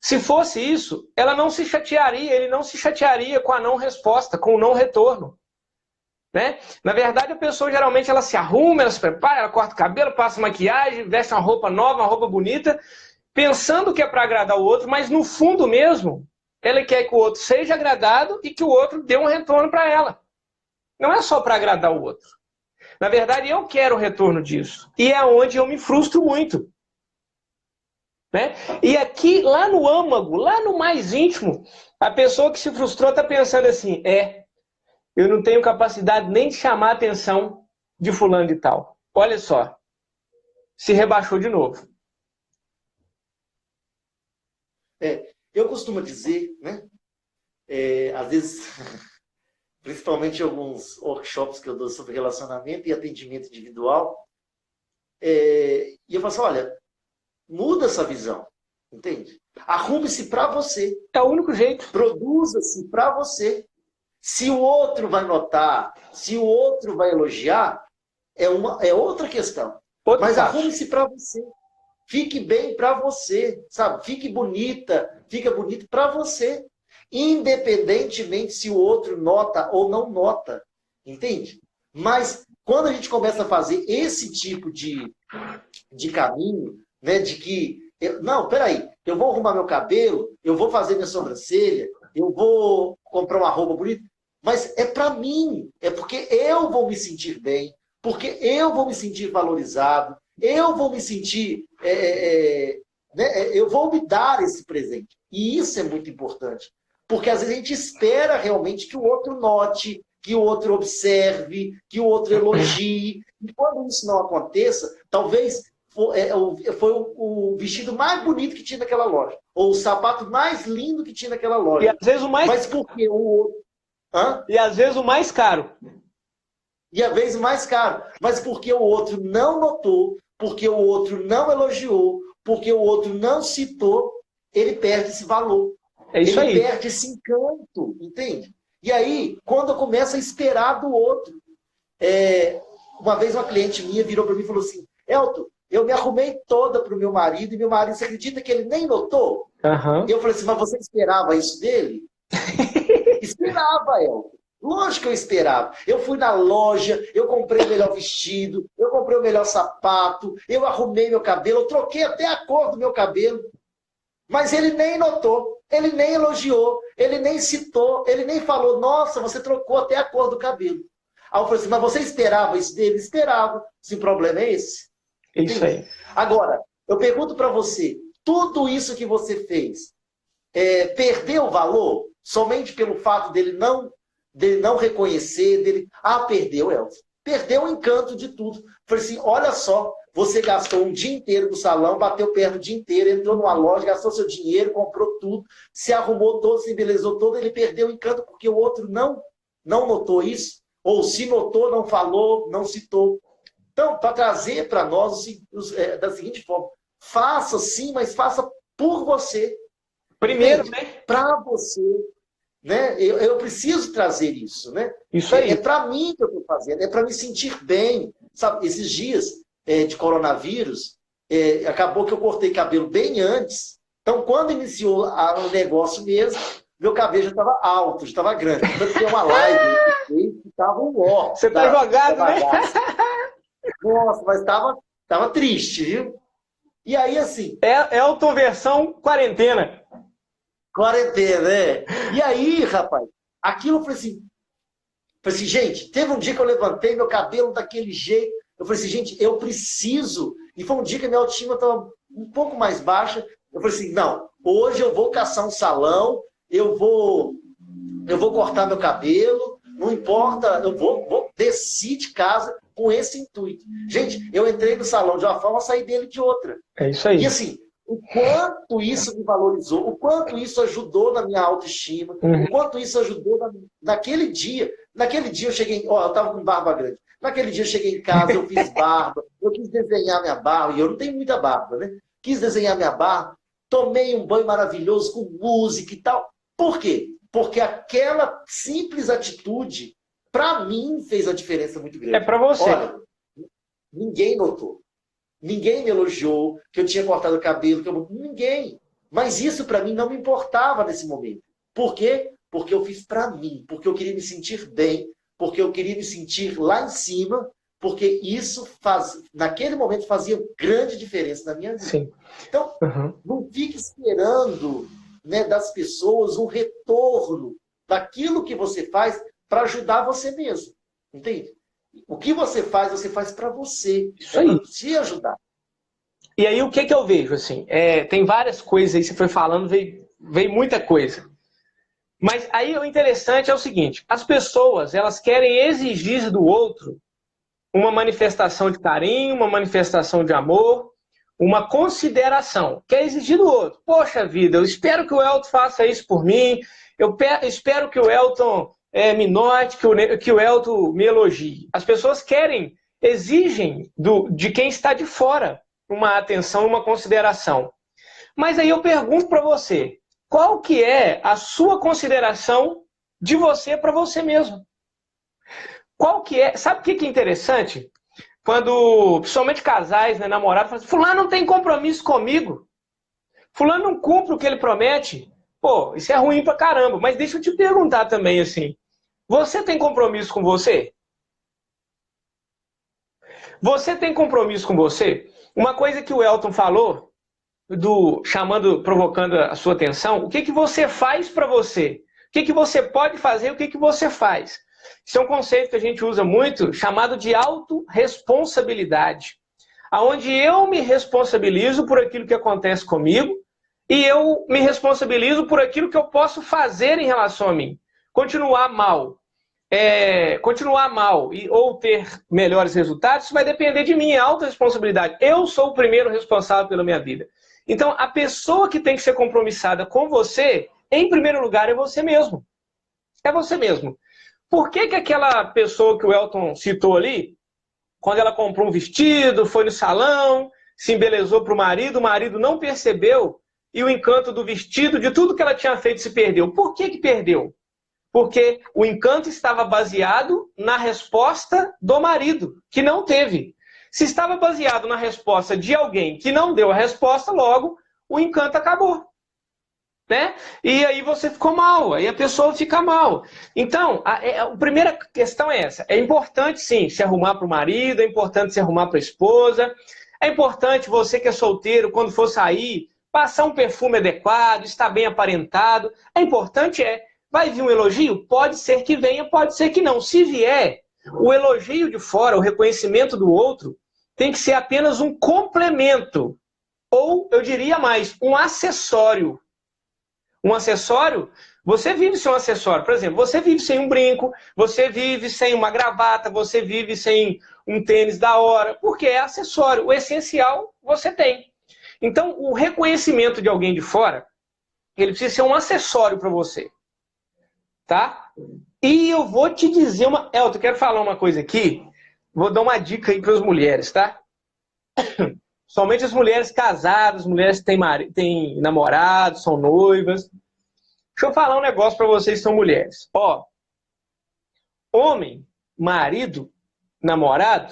se fosse isso, ela não se chatearia, ele não se chatearia com a não resposta, com o não retorno. Né? Na verdade, a pessoa geralmente ela se arruma, ela se prepara, ela corta o cabelo, passa maquiagem, veste uma roupa nova, uma roupa bonita, pensando que é para agradar o outro, mas no fundo mesmo, ela quer que o outro seja agradado e que o outro dê um retorno para ela. Não é só para agradar o outro. Na verdade, eu quero o retorno disso. E é onde eu me frustro muito. Né? E aqui, lá no âmago, lá no mais íntimo, a pessoa que se frustrou está pensando assim, eu não tenho capacidade nem de chamar a atenção de fulano de tal. Olha só, se rebaixou de novo. Eu costumo dizer, né? Às vezes, principalmente em alguns workshops que eu dou sobre relacionamento e atendimento individual, e eu falo assim, olha, muda essa visão, entende? Arrume-se para você. É o único jeito. Produza-se para você. Se o outro vai notar, se o outro vai elogiar, é outra questão. Mas arrume-se para você. Fique bem para você, sabe? Fique bonita, fica bonito para você. Independentemente se o outro nota ou não nota. Entende? Mas quando a gente começa a fazer esse tipo de caminho, né, de que, não, peraí, eu vou arrumar meu cabelo, eu vou fazer minha sobrancelha, eu vou comprar uma roupa bonita, mas é para mim, é porque eu vou me sentir bem, porque eu vou me sentir valorizado, eu vou me sentir, eu vou me dar esse presente. E isso é muito importante, porque às vezes a gente espera realmente que o outro note, que o outro observe, que o outro elogie, e quando isso não aconteça, talvez foi o vestido mais bonito que tinha naquela loja. Ou o sapato mais lindo que tinha naquela loja. E às vezes o mais... Mas porque o outro... E às vezes o mais caro. E às vezes o mais caro. Mas porque o outro não notou, porque o outro não elogiou, porque o outro não citou, ele perde esse valor. É isso aí. Ele perde esse encanto, entende? E aí, quando eu começo a esperar do outro... uma vez uma cliente minha virou para mim e falou assim, Elton, eu me arrumei toda para o meu marido, e meu marido, você acredita que ele nem notou? Uhum. Eu falei assim, mas você esperava isso dele? Esperava, Elton. Lógico que eu esperava. Eu fui na loja, eu comprei o melhor vestido, eu comprei o melhor sapato, eu arrumei meu cabelo, eu troquei até a cor do meu cabelo. Mas ele nem notou, ele nem elogiou, ele nem citou, ele nem falou, nossa, você trocou até a cor do cabelo. Aí eu falei assim, mas você esperava isso dele? Esperava. Se o problema é esse. Isso aí. Agora, eu pergunto para você, tudo isso que você fez, perdeu valor somente pelo fato dele não reconhecer, perdeu, Elton. Perdeu o encanto de tudo. Falei assim, olha só, você gastou um dia inteiro no salão, bateu perna o dia inteiro, entrou numa loja, gastou seu dinheiro, comprou tudo, se arrumou todo, se embelezou todo, ele perdeu o encanto porque o outro não notou isso. Ou se notou, não falou, não citou. Então, para trazer para nós da seguinte forma, faça sim, mas faça por você. Primeiro, né? Para você. Né? Eu preciso trazer isso. Né? Isso aí. É para mim que eu estou fazendo, é para me sentir bem. Sabe, esses dias de coronavírus, acabou que eu cortei cabelo bem antes. Então, quando iniciou o negócio mesmo, meu cabelo já estava alto, já estava grande. Quando tinha uma live, estava um ó. Você tá jogado, né? Nossa, mas estava triste, viu? E aí, assim... Elton versão quarentena. Quarentena, né? E aí, rapaz, aquilo eu falei assim, gente, teve um dia que eu levantei meu cabelo daquele jeito. Eu falei assim, gente, eu preciso... E foi um dia que a minha autoestima estava um pouco mais baixa. Eu falei assim, não, hoje eu vou caçar um salão, eu vou cortar meu cabelo, não importa, eu vou descer de casa com esse intuito. Gente, eu entrei no salão de uma forma, saí dele de outra. É isso aí. E assim, o quanto isso me valorizou, o quanto isso ajudou na minha autoestima, o quanto isso ajudou naquele dia. Naquele dia eu cheguei, eu estava com barba grande. Naquele dia eu cheguei em casa, eu fiz barba, eu quis desenhar minha barba, e eu não tenho muita barba, né? Quis desenhar minha barba, tomei um banho maravilhoso com música e tal. Por quê? Porque aquela simples atitude, para mim, fez uma diferença muito grande. É para você. Olha, ninguém notou. Ninguém me elogiou que eu tinha cortado o cabelo. Ninguém. Mas isso, para mim, não me importava nesse momento. Por quê? Porque eu fiz para mim. Porque eu queria me sentir bem. Porque eu queria me sentir lá em cima. Porque isso, naquele momento, fazia grande diferença na minha vida. Sim. Então, não fique esperando, né, das pessoas um retorno daquilo que você faz para ajudar você mesmo. Entende? O que você faz para você. Isso aí. Para te ajudar. E aí, o que eu vejo? Assim, tem várias coisas aí, você foi falando, veio muita coisa. Mas aí o interessante é o seguinte, as pessoas, elas querem exigir do outro uma manifestação de carinho, uma manifestação de amor, uma consideração. Quer exigir do outro. Poxa vida, eu espero que o Elton faça isso por mim, eu espero que o Elton me note, que o Elton me elogie. As pessoas exigem de quem está de fora uma atenção, uma consideração. Mas aí eu pergunto para você, qual que é a sua consideração de você para você mesmo? Qual que é? Sabe o que é interessante? Quando, principalmente casais, né, namorados, falam assim, fulano não tem compromisso comigo. Fulano não cumpre o que ele promete. Pô, isso é ruim pra caramba. Mas deixa eu te perguntar também, assim, você tem compromisso com você? Você tem compromisso com você? Uma coisa que o Elton falou, provocando a sua atenção, o que você faz para você? O que você pode fazer, o que você faz? Isso é um conceito que a gente usa muito, chamado de autorresponsabilidade, onde eu me responsabilizo por aquilo que acontece comigo e eu me responsabilizo por aquilo que eu posso fazer em relação a mim. Continuar mal ou ter melhores resultados, isso vai depender de mim, é autorresponsabilidade. Eu sou o primeiro responsável pela minha vida. Então, a pessoa que tem que ser compromissada com você, em primeiro lugar, é você mesmo. É você mesmo. Por que aquela pessoa que o Elton citou ali, quando ela comprou um vestido, foi no salão, se embelezou para o marido não percebeu, e o encanto do vestido, de tudo que ela tinha feito, se perdeu? Por que perdeu? Porque o encanto estava baseado na resposta do marido, que não teve. Se estava baseado na resposta de alguém que não deu a resposta, logo o encanto acabou. Né? E aí você ficou mal, aí a pessoa fica mal. Então, a primeira questão é essa. É importante, sim, se arrumar para o marido, é importante se arrumar para a esposa, é importante você que é solteiro, quando for sair, passar um perfume adequado, estar bem aparentado. É importante, vai vir um elogio? Pode ser que venha, pode ser que não. Se vier, o elogio de fora, o reconhecimento do outro, tem que ser apenas um complemento. Ou, eu diria mais, um acessório. Um acessório, você vive sem um acessório. Por exemplo, você vive sem um brinco, você vive sem uma gravata, você vive sem um tênis da hora, porque é acessório. O essencial você tem. Então, o reconhecimento de alguém de fora, ele precisa ser um acessório para você. Tá? E eu vou te dizer Elton, eu quero falar uma coisa aqui, vou dar uma dica aí para as mulheres, tá? Somente as mulheres casadas, mulheres que têm namorados, são noivas. Deixa eu falar um negócio para vocês que são mulheres. Ó, homem, marido, namorado,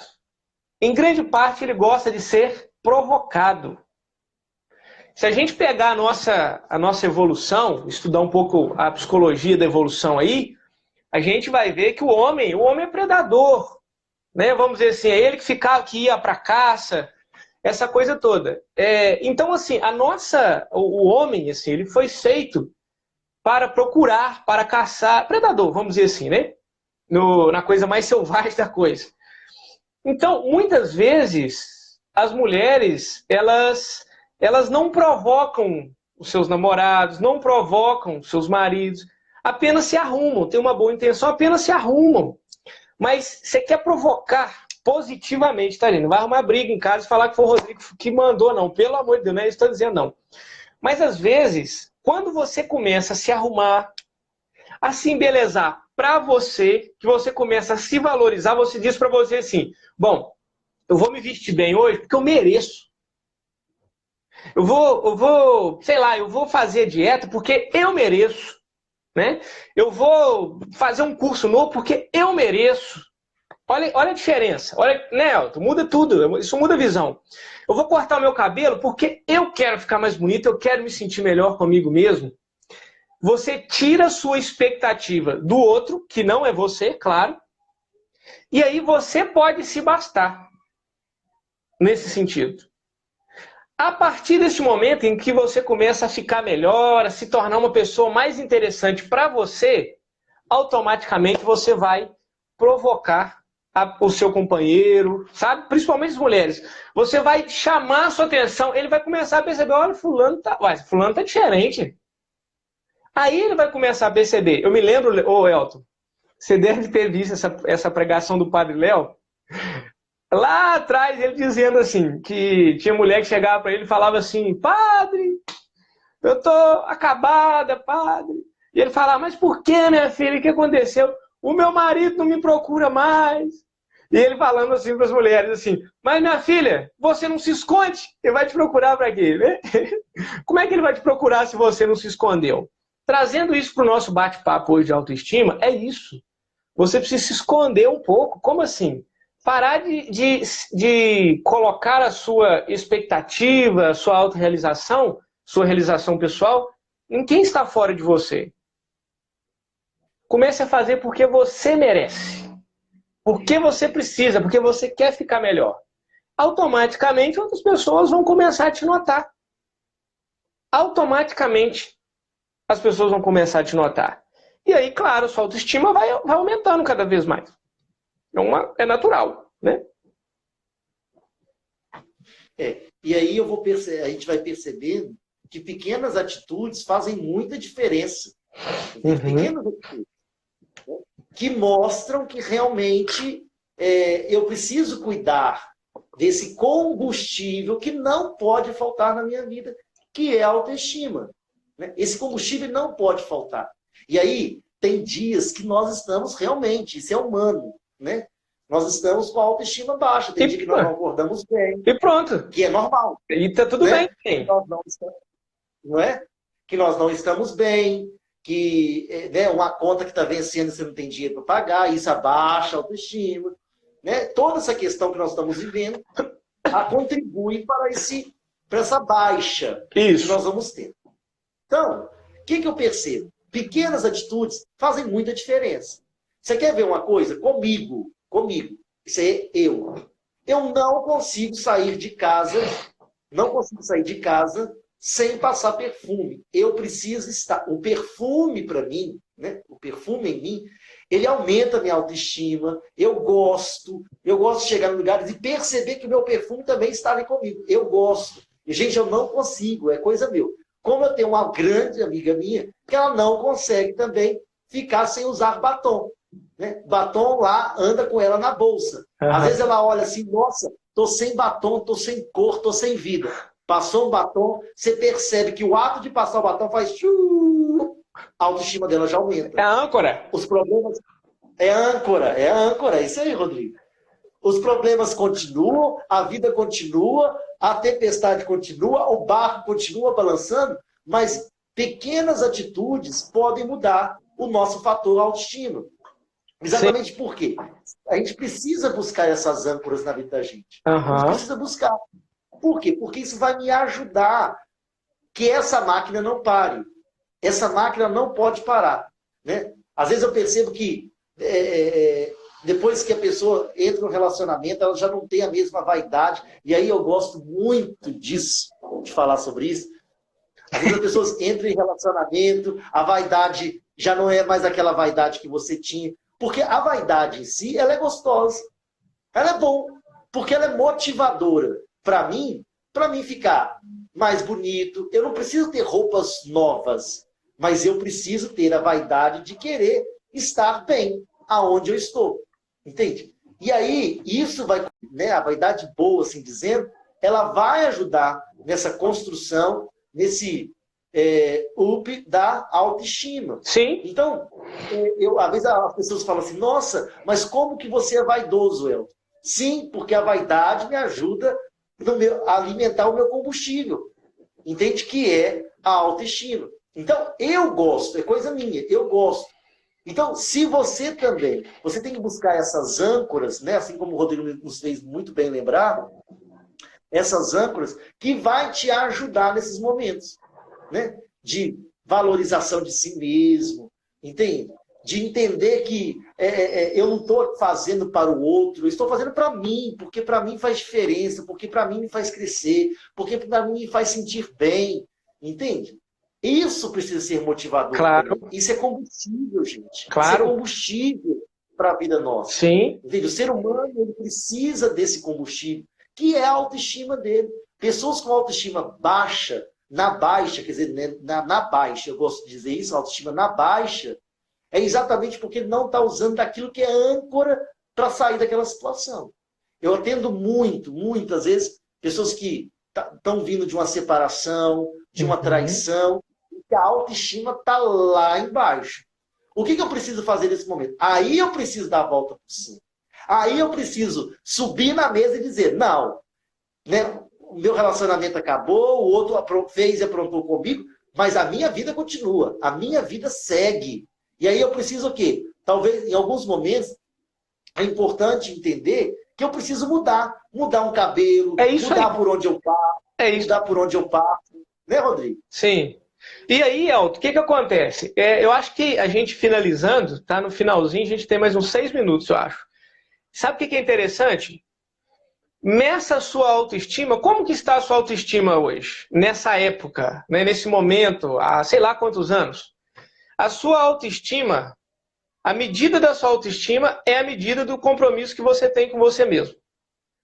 em grande parte ele gosta de ser provocado. Se a gente pegar a nossa evolução, estudar um pouco a psicologia da evolução aí, a gente vai ver que o homem é predador. Né? Vamos dizer assim, é ele que ia para caça, essa coisa toda. Então, assim, o homem, assim, ele foi feito para procurar, para caçar, predador, vamos dizer assim, né? Na coisa mais selvagem da coisa. Então, muitas vezes, as mulheres, elas não provocam os seus namorados, não provocam os seus maridos, apenas se arrumam, tem uma boa intenção, apenas se arrumam. Mas você quer provocar positivamente, tá, gente? Não vai arrumar briga em casa e falar que foi o Rodrigo que mandou, não. Pelo amor de Deus, não é isso que eu estou dizendo, não. Mas, às vezes, quando você começa a se arrumar, a se embelezar para você, que você começa a se valorizar, você diz para você assim, bom, eu vou me vestir bem hoje porque eu mereço. Eu vou fazer dieta porque eu mereço. Né? Eu vou fazer um curso novo porque eu mereço. Olha a diferença. Olha, né, Elton? Muda tudo. Isso muda a visão. Eu vou cortar o meu cabelo porque eu quero ficar mais bonito, eu quero me sentir melhor comigo mesmo. Você tira a sua expectativa do outro, que não é você, claro, e aí você pode se bastar nesse sentido. A partir desse momento em que você começa a ficar melhor, a se tornar uma pessoa mais interessante para você, automaticamente você vai provocar o seu companheiro, sabe? Principalmente as mulheres. Você vai chamar a sua atenção, ele vai começar a perceber, olha, fulano tá diferente. Aí ele vai começar a perceber. Eu me lembro, Elton, você deve ter visto essa pregação do Padre Léo. Lá atrás, ele dizendo assim, que tinha mulher que chegava para ele e falava assim, padre, eu tô acabada, padre. E ele falava, mas por que, minha filha? O que aconteceu? O meu marido não me procura mais. E ele falando assim para as mulheres, assim, mas minha filha, você não se esconde? Ele vai te procurar para quê? Né? Como é que ele vai te procurar se você não se escondeu? Trazendo isso para o nosso bate-papo hoje de autoestima, é isso. Você precisa se esconder um pouco. Como assim? Parar de colocar a sua expectativa, a sua autorrealização, sua realização pessoal, em quem está fora de você. Comece a fazer porque você merece. Porque você precisa, porque você quer ficar melhor. Automaticamente outras pessoas vão começar a te notar. Automaticamente as pessoas vão começar a te notar. E aí, claro, sua autoestima vai aumentando cada vez mais. É natural, né? E aí a gente vai percebendo que pequenas atitudes fazem muita diferença. Pequenas atitudes, né? Que mostram que realmente eu preciso cuidar desse combustível que não pode faltar na minha vida, que é a autoestima. Né? Esse combustível não pode faltar. E aí, tem dias que nós estamos realmente, isso é humano, né? Nós estamos com a autoestima baixa, tem dia que nós não acordamos bem. E pronto. Que é normal. E tá tudo né? bem. Não é? Que nós não estamos bem, que né, uma conta que está vencendo você não tem dinheiro para pagar, isso abaixa a autoestima. Né? Toda essa questão que nós estamos vivendo contribui para essa baixa que nós vamos ter. Então, o que eu percebo? Pequenas atitudes fazem muita diferença. Você quer ver uma coisa? Comigo. Isso é eu. Eu não consigo sair de casa, sem passar perfume. Eu preciso estar. O perfume para mim, né? O perfume em mim, ele aumenta a minha autoestima. Eu gosto de chegar em lugares e perceber que o meu perfume também está ali comigo. Eu gosto. E, gente, eu não consigo, é coisa meu. Como eu tenho uma grande amiga minha, que ela não consegue também ficar sem usar batom. Né? Batom lá anda com ela na bolsa. Às vezes ela olha assim, nossa, tô sem batom, tô sem cor, tô sem vida. Passou um batom, você percebe que o ato de passar o batom faz a autoestima dela já aumenta. É a âncora. Os problemas... É a âncora, é isso aí, Rodrigo. Os problemas continuam, a vida continua, a tempestade continua, o barco continua balançando, mas pequenas atitudes podem mudar o nosso fator autoestima. Exatamente por quê? A gente precisa buscar essas âncoras na vida da gente. A gente precisa buscar. Por quê? Porque isso vai me ajudar que essa máquina não pare. Essa máquina não pode parar. Né? Às vezes eu percebo que depois que a pessoa entra no relacionamento, ela já não tem a mesma vaidade. E aí eu gosto muito disso, de falar sobre isso. Às vezes as pessoas entram em relacionamento, a vaidade já não é mais aquela vaidade que você tinha. Porque a vaidade em si, ela é gostosa. Ela é bom, porque ela é motivadora. Para mim ficar mais bonito, eu não preciso ter roupas novas, mas eu preciso ter a vaidade de querer estar bem aonde eu estou. Entende? E aí, isso vai, né, a vaidade boa, assim dizendo, ela vai ajudar nessa construção, nesse up da autoestima. Sim. Então, às vezes as pessoas falam assim, nossa, mas como que você é vaidoso, Elton? Sim, porque a vaidade me ajuda a alimentar o meu combustível. Entende? Que é a autoestima. Então, eu gosto, é coisa minha, eu gosto. Então, se você também, você tem que buscar essas âncoras, né? Assim como o Rodrigo nos fez muito bem lembrar, essas âncoras que vai te ajudar nesses momentos, né? De valorização de si mesmo, entende? De entender que eu não estou fazendo para o outro, eu estou fazendo para mim, porque para mim faz diferença, porque para mim me faz crescer, porque para mim me faz sentir bem, entende? Isso precisa ser motivador. Claro. Isso é combustível, gente. Claro. Isso é combustível para a vida nossa. Sim. Entende? O ser humano ele precisa desse combustível, que é a autoestima dele. Pessoas com autoestima baixa, na baixa, quer dizer, né, na baixa, eu gosto de dizer isso, autoestima na baixa, é exatamente porque ele não está usando daquilo que é âncora para sair daquela situação. Eu atendo muitas vezes, pessoas que estão vindo de uma separação, de uma traição, e a autoestima está lá embaixo. O que eu preciso fazer nesse momento? Aí eu preciso dar a volta por cima. Aí eu preciso subir na mesa e dizer, não, né, o meu relacionamento acabou, o outro fez e aprontou comigo, mas a minha vida continua, a minha vida segue. E aí eu preciso o quê? Talvez, em alguns momentos, é importante entender que eu preciso mudar um cabelo, mudar por onde eu passo, mudar por onde eu passo. Né, Rodrigo? Sim. E aí, Elton, o que acontece? Eu acho que a gente finalizando, tá no finalzinho, a gente tem mais uns 6 minutos, eu acho. Sabe o que é interessante? Meça a sua autoestima. Como que está a sua autoestima hoje? Nessa época, né? Nesse momento, há sei lá quantos anos. A sua autoestima, a medida da sua autoestima é a medida do compromisso que você tem com você mesmo.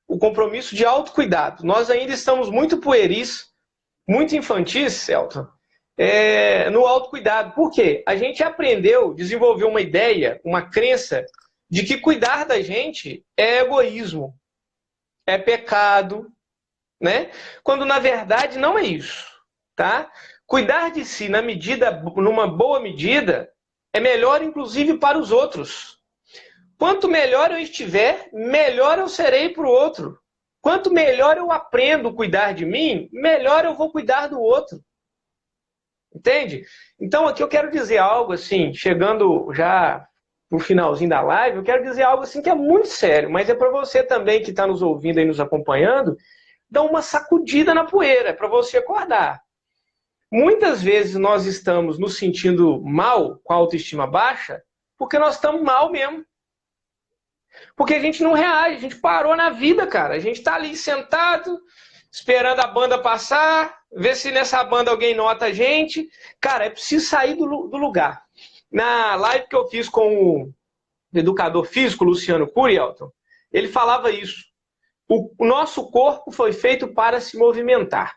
O compromisso de autocuidado. Nós ainda estamos muito pueris, muito infantis, Elton, no autocuidado. Por quê? A gente aprendeu, desenvolveu uma ideia, uma crença de que cuidar da gente é egoísmo, é pecado, né? Quando na verdade não é isso, tá? Cuidar de si numa boa medida, é melhor inclusive para os outros. Quanto melhor eu estiver, melhor eu serei para o outro. Quanto melhor eu aprendo a cuidar de mim, melhor eu vou cuidar do outro. Entende? Então aqui eu quero dizer algo assim, chegando já no finalzinho da live, eu quero dizer algo assim que é muito sério, mas é para você também que está nos ouvindo e nos acompanhando, dar uma sacudida na poeira, para você acordar. Muitas vezes nós estamos nos sentindo mal, com a autoestima baixa, porque nós estamos mal mesmo. Porque a gente não reage, a gente parou na vida, cara. A gente está ali sentado, esperando a banda passar, ver se nessa banda alguém nota a gente. Cara, é preciso sair do lugar. Na live que eu fiz com o educador físico, Luciano Cury, Elton, ele falava isso. O nosso corpo foi feito para se movimentar.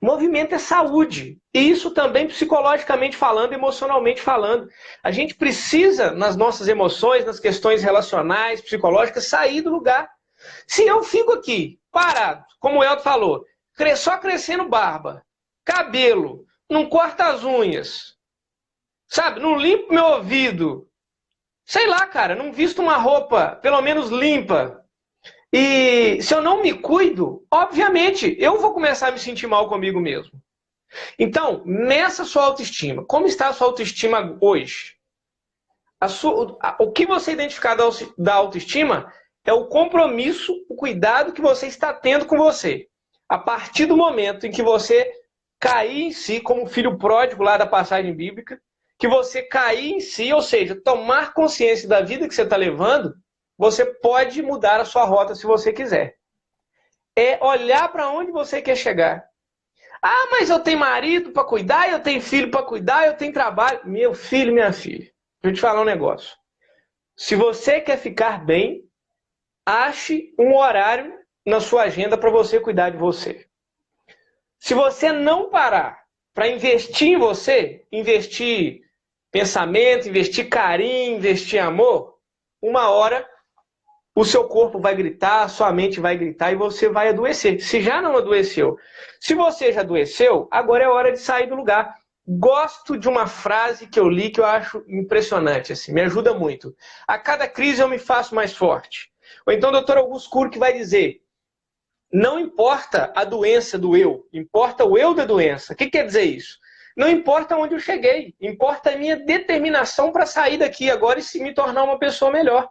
Movimento é saúde. E isso também psicologicamente falando, emocionalmente falando. A gente precisa, nas nossas emoções, nas questões relacionais, psicológicas, sair do lugar. Se eu fico aqui, parado, como o Elton falou, só crescendo barba, cabelo, não corta as unhas, sabe, não limpo meu ouvido, sei lá, cara, não visto uma roupa, pelo menos limpa, e se eu não me cuido, obviamente, eu vou começar a me sentir mal comigo mesmo. Então, meça a sua autoestima. Como está a sua autoestima hoje? O que você identificar da autoestima é o compromisso, o cuidado que você está tendo com você. A partir do momento em que você cair em si, como o filho pródigo lá da passagem bíblica, que você cair em si, ou seja, tomar consciência da vida que você está levando, você pode mudar a sua rota se você quiser. É olhar para onde você quer chegar. Ah, mas eu tenho marido para cuidar, eu tenho filho para cuidar, eu tenho trabalho. Meu filho, minha filha, deixa eu te falar um negócio. Se você quer ficar bem, ache um horário na sua agenda para você cuidar de você. Se você não parar para investir em você, investir pensamento, investir carinho, investir amor, uma hora o seu corpo vai gritar, a sua mente vai gritar e você vai adoecer. Se já não adoeceu. Se você já adoeceu, agora é hora de sair do lugar. Gosto de uma frase que eu li que eu acho impressionante, assim, me ajuda muito. A cada crise eu me faço mais forte. Ou então o Dr. Augusto Cury que vai dizer, não importa a doença do eu, importa o eu da doença. O que quer dizer isso? Não importa onde eu cheguei, importa a minha determinação para sair daqui agora e se me tornar uma pessoa melhor.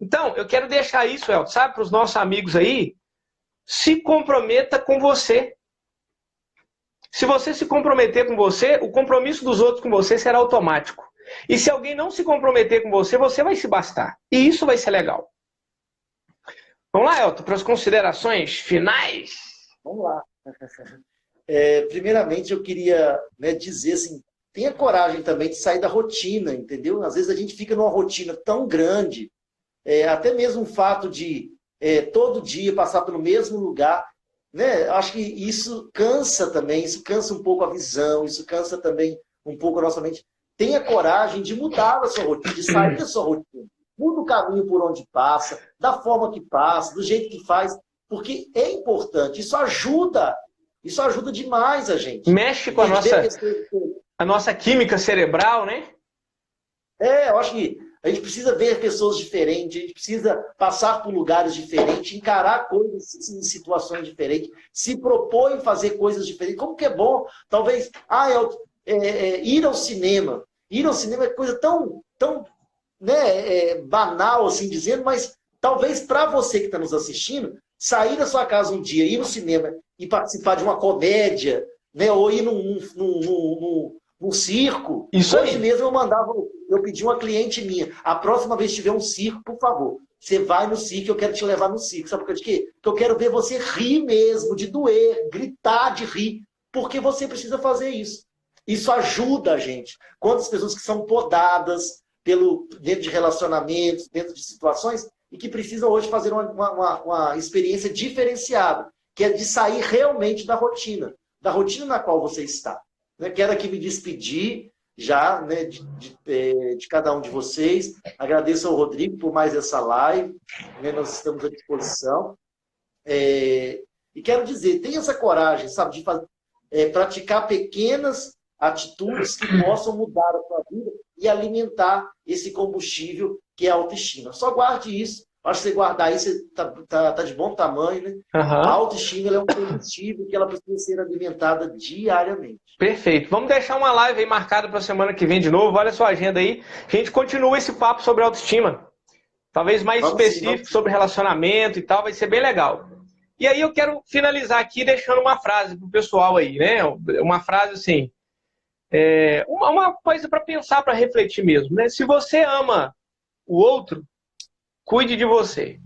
Então, eu quero deixar isso, Elton, sabe, para os nossos amigos aí, se comprometa com você. Se você se comprometer com você, o compromisso dos outros com você será automático. E se alguém não se comprometer com você, você vai se bastar. E isso vai ser legal. Vamos lá, Elton, para as considerações finais. Vamos lá. Primeiramente, eu queria dizer assim, tenha coragem também de sair da rotina, entendeu? Às vezes a gente fica numa rotina tão grande, até mesmo o fato de todo dia passar pelo mesmo lugar, né? Acho que isso cansa também, isso cansa um pouco a visão, isso cansa também um pouco a nossa mente. Tenha coragem de mudar a sua rotina, de sair da sua rotina. Muda o caminho por onde passa, da forma que passa, do jeito que faz, porque é importante, isso ajuda demais a gente. Mexe com a nossa química cerebral, né? Eu acho que a gente precisa ver pessoas diferentes, a gente precisa passar por lugares diferentes, encarar coisas em situações diferentes, se propor em fazer coisas diferentes. Como que é bom, talvez, ir ao cinema. Ir ao cinema é coisa tão banal, assim dizendo, mas talvez para você que está nos assistindo, sair da sua casa um dia, ir no cinema e participar de uma comédia, né, ou ir num circo. Isso Hoje aí. mesmo eu pedi uma cliente minha, a próxima vez que tiver um circo, por favor, você vai no circo, eu quero te levar no circo. Sabe por causa de quê? Porque eu quero ver você rir mesmo, de doer, gritar de rir, porque você precisa fazer isso. Isso ajuda a gente. Quantas pessoas que são podadas dentro de relacionamentos, dentro de situações, e que precisam hoje fazer uma experiência diferenciada, que é de sair realmente da rotina na qual você está. Quero aqui me despedir já, né, de cada um de vocês. Agradeço ao Rodrigo por mais essa live, né, nós estamos à disposição. E quero dizer, tenha essa coragem, sabe, de praticar pequenas atitudes que possam mudar a sua vida e alimentar esse combustível que é a autoestima. Só guarde isso. Acho que você guardar isso tá de bom tamanho, né? Uhum. A autoestima ela é um combustível que ela precisa ser alimentada diariamente. Perfeito. Vamos deixar uma live aí marcada para a semana que vem de novo. Olha a sua agenda aí. A gente continua esse papo sobre autoestima. Talvez mais específico sobre relacionamento e tal. Vai ser bem legal. E aí eu quero finalizar aqui deixando uma frase pro pessoal aí, né? Uma frase assim... uma coisa para pensar, para refletir mesmo, né? Se você ama o outro, cuide de você.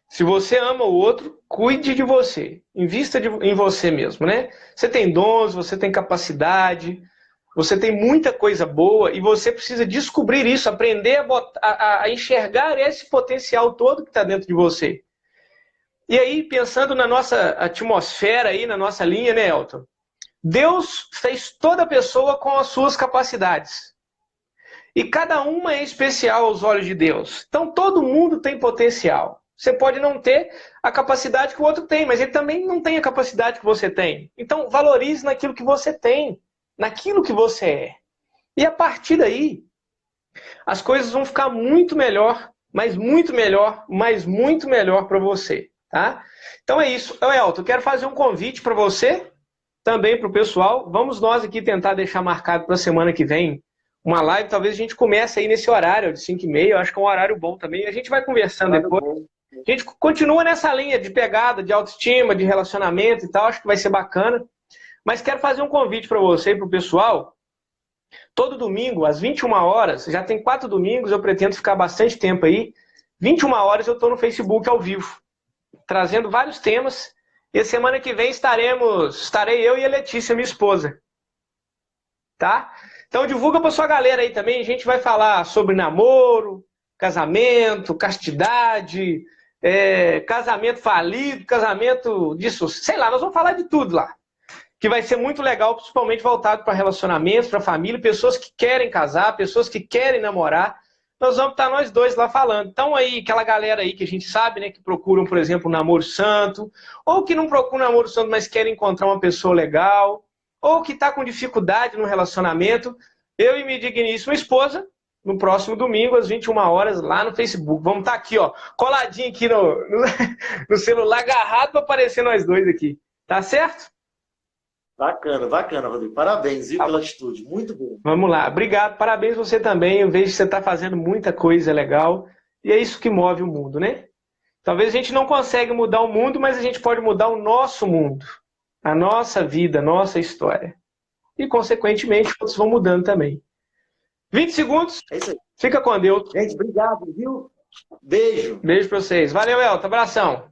Se você ama o outro, cuide de você. Invista em você mesmo, né? Você tem dons, você tem capacidade, você tem muita coisa boa e você precisa descobrir isso, aprender a enxergar esse potencial todo que está dentro de você. E aí, pensando na nossa atmosfera aí, na nossa linha, né, Elton? Deus fez toda pessoa com as suas capacidades. E cada uma é especial aos olhos de Deus. Então todo mundo tem potencial. Você pode não ter a capacidade que o outro tem, mas ele também não tem a capacidade que você tem. Então valorize naquilo que você tem, naquilo que você é. E a partir daí, as coisas vão ficar muito melhor, mas muito melhor para você. Tá? Então é isso. Elton, eu quero fazer um convite para você, também para o pessoal. Vamos nós aqui tentar deixar marcado para a semana que vem uma live. Talvez a gente comece aí nesse horário de 5h30. Eu acho que é um horário bom também. A gente vai conversando depois. A gente continua nessa linha de pegada, de autoestima, de relacionamento e tal. Acho que vai ser bacana. Mas quero fazer um convite para você e para o pessoal. Todo domingo, às 21 horas, já tem 4 domingos, eu pretendo ficar bastante tempo aí. 21 horas eu estou no Facebook ao vivo, trazendo vários temas. E a semana que vem estarei eu e a Letícia, minha esposa. Tá? Então divulga para sua galera aí também. A gente vai falar sobre namoro, casamento, castidade, casamento falido, casamento disso, sei lá, nós vamos falar de tudo lá. Que vai ser muito legal, principalmente voltado para relacionamentos, para família, pessoas que querem casar, pessoas que querem namorar. Nós vamos estar nós dois lá falando. Então aí, aquela galera aí que a gente sabe, né, que procuram, por exemplo, um namoro santo, ou que não procuram um namoro santo, mas querem encontrar uma pessoa legal, ou que está com dificuldade no relacionamento, eu e minha digníssima esposa, no próximo domingo, às 21 horas, lá no Facebook. Vamos estar aqui, ó, coladinho aqui no celular, agarrado para aparecer nós dois aqui. Tá certo? Bacana, Rodrigo. Parabéns, viu, pela atitude. Muito bom. Vamos lá. Obrigado. Parabéns você também. Eu vejo que você está fazendo muita coisa legal. E é isso que move o mundo, né? Talvez a gente não consiga mudar o mundo, mas a gente pode mudar o nosso mundo. A nossa vida, a nossa história. E, consequentemente, outros vão mudando também. 20 segundos. É isso aí. Fica com Deus. Gente, obrigado, viu? Beijo. Beijo para vocês. Valeu, Elton. Abração.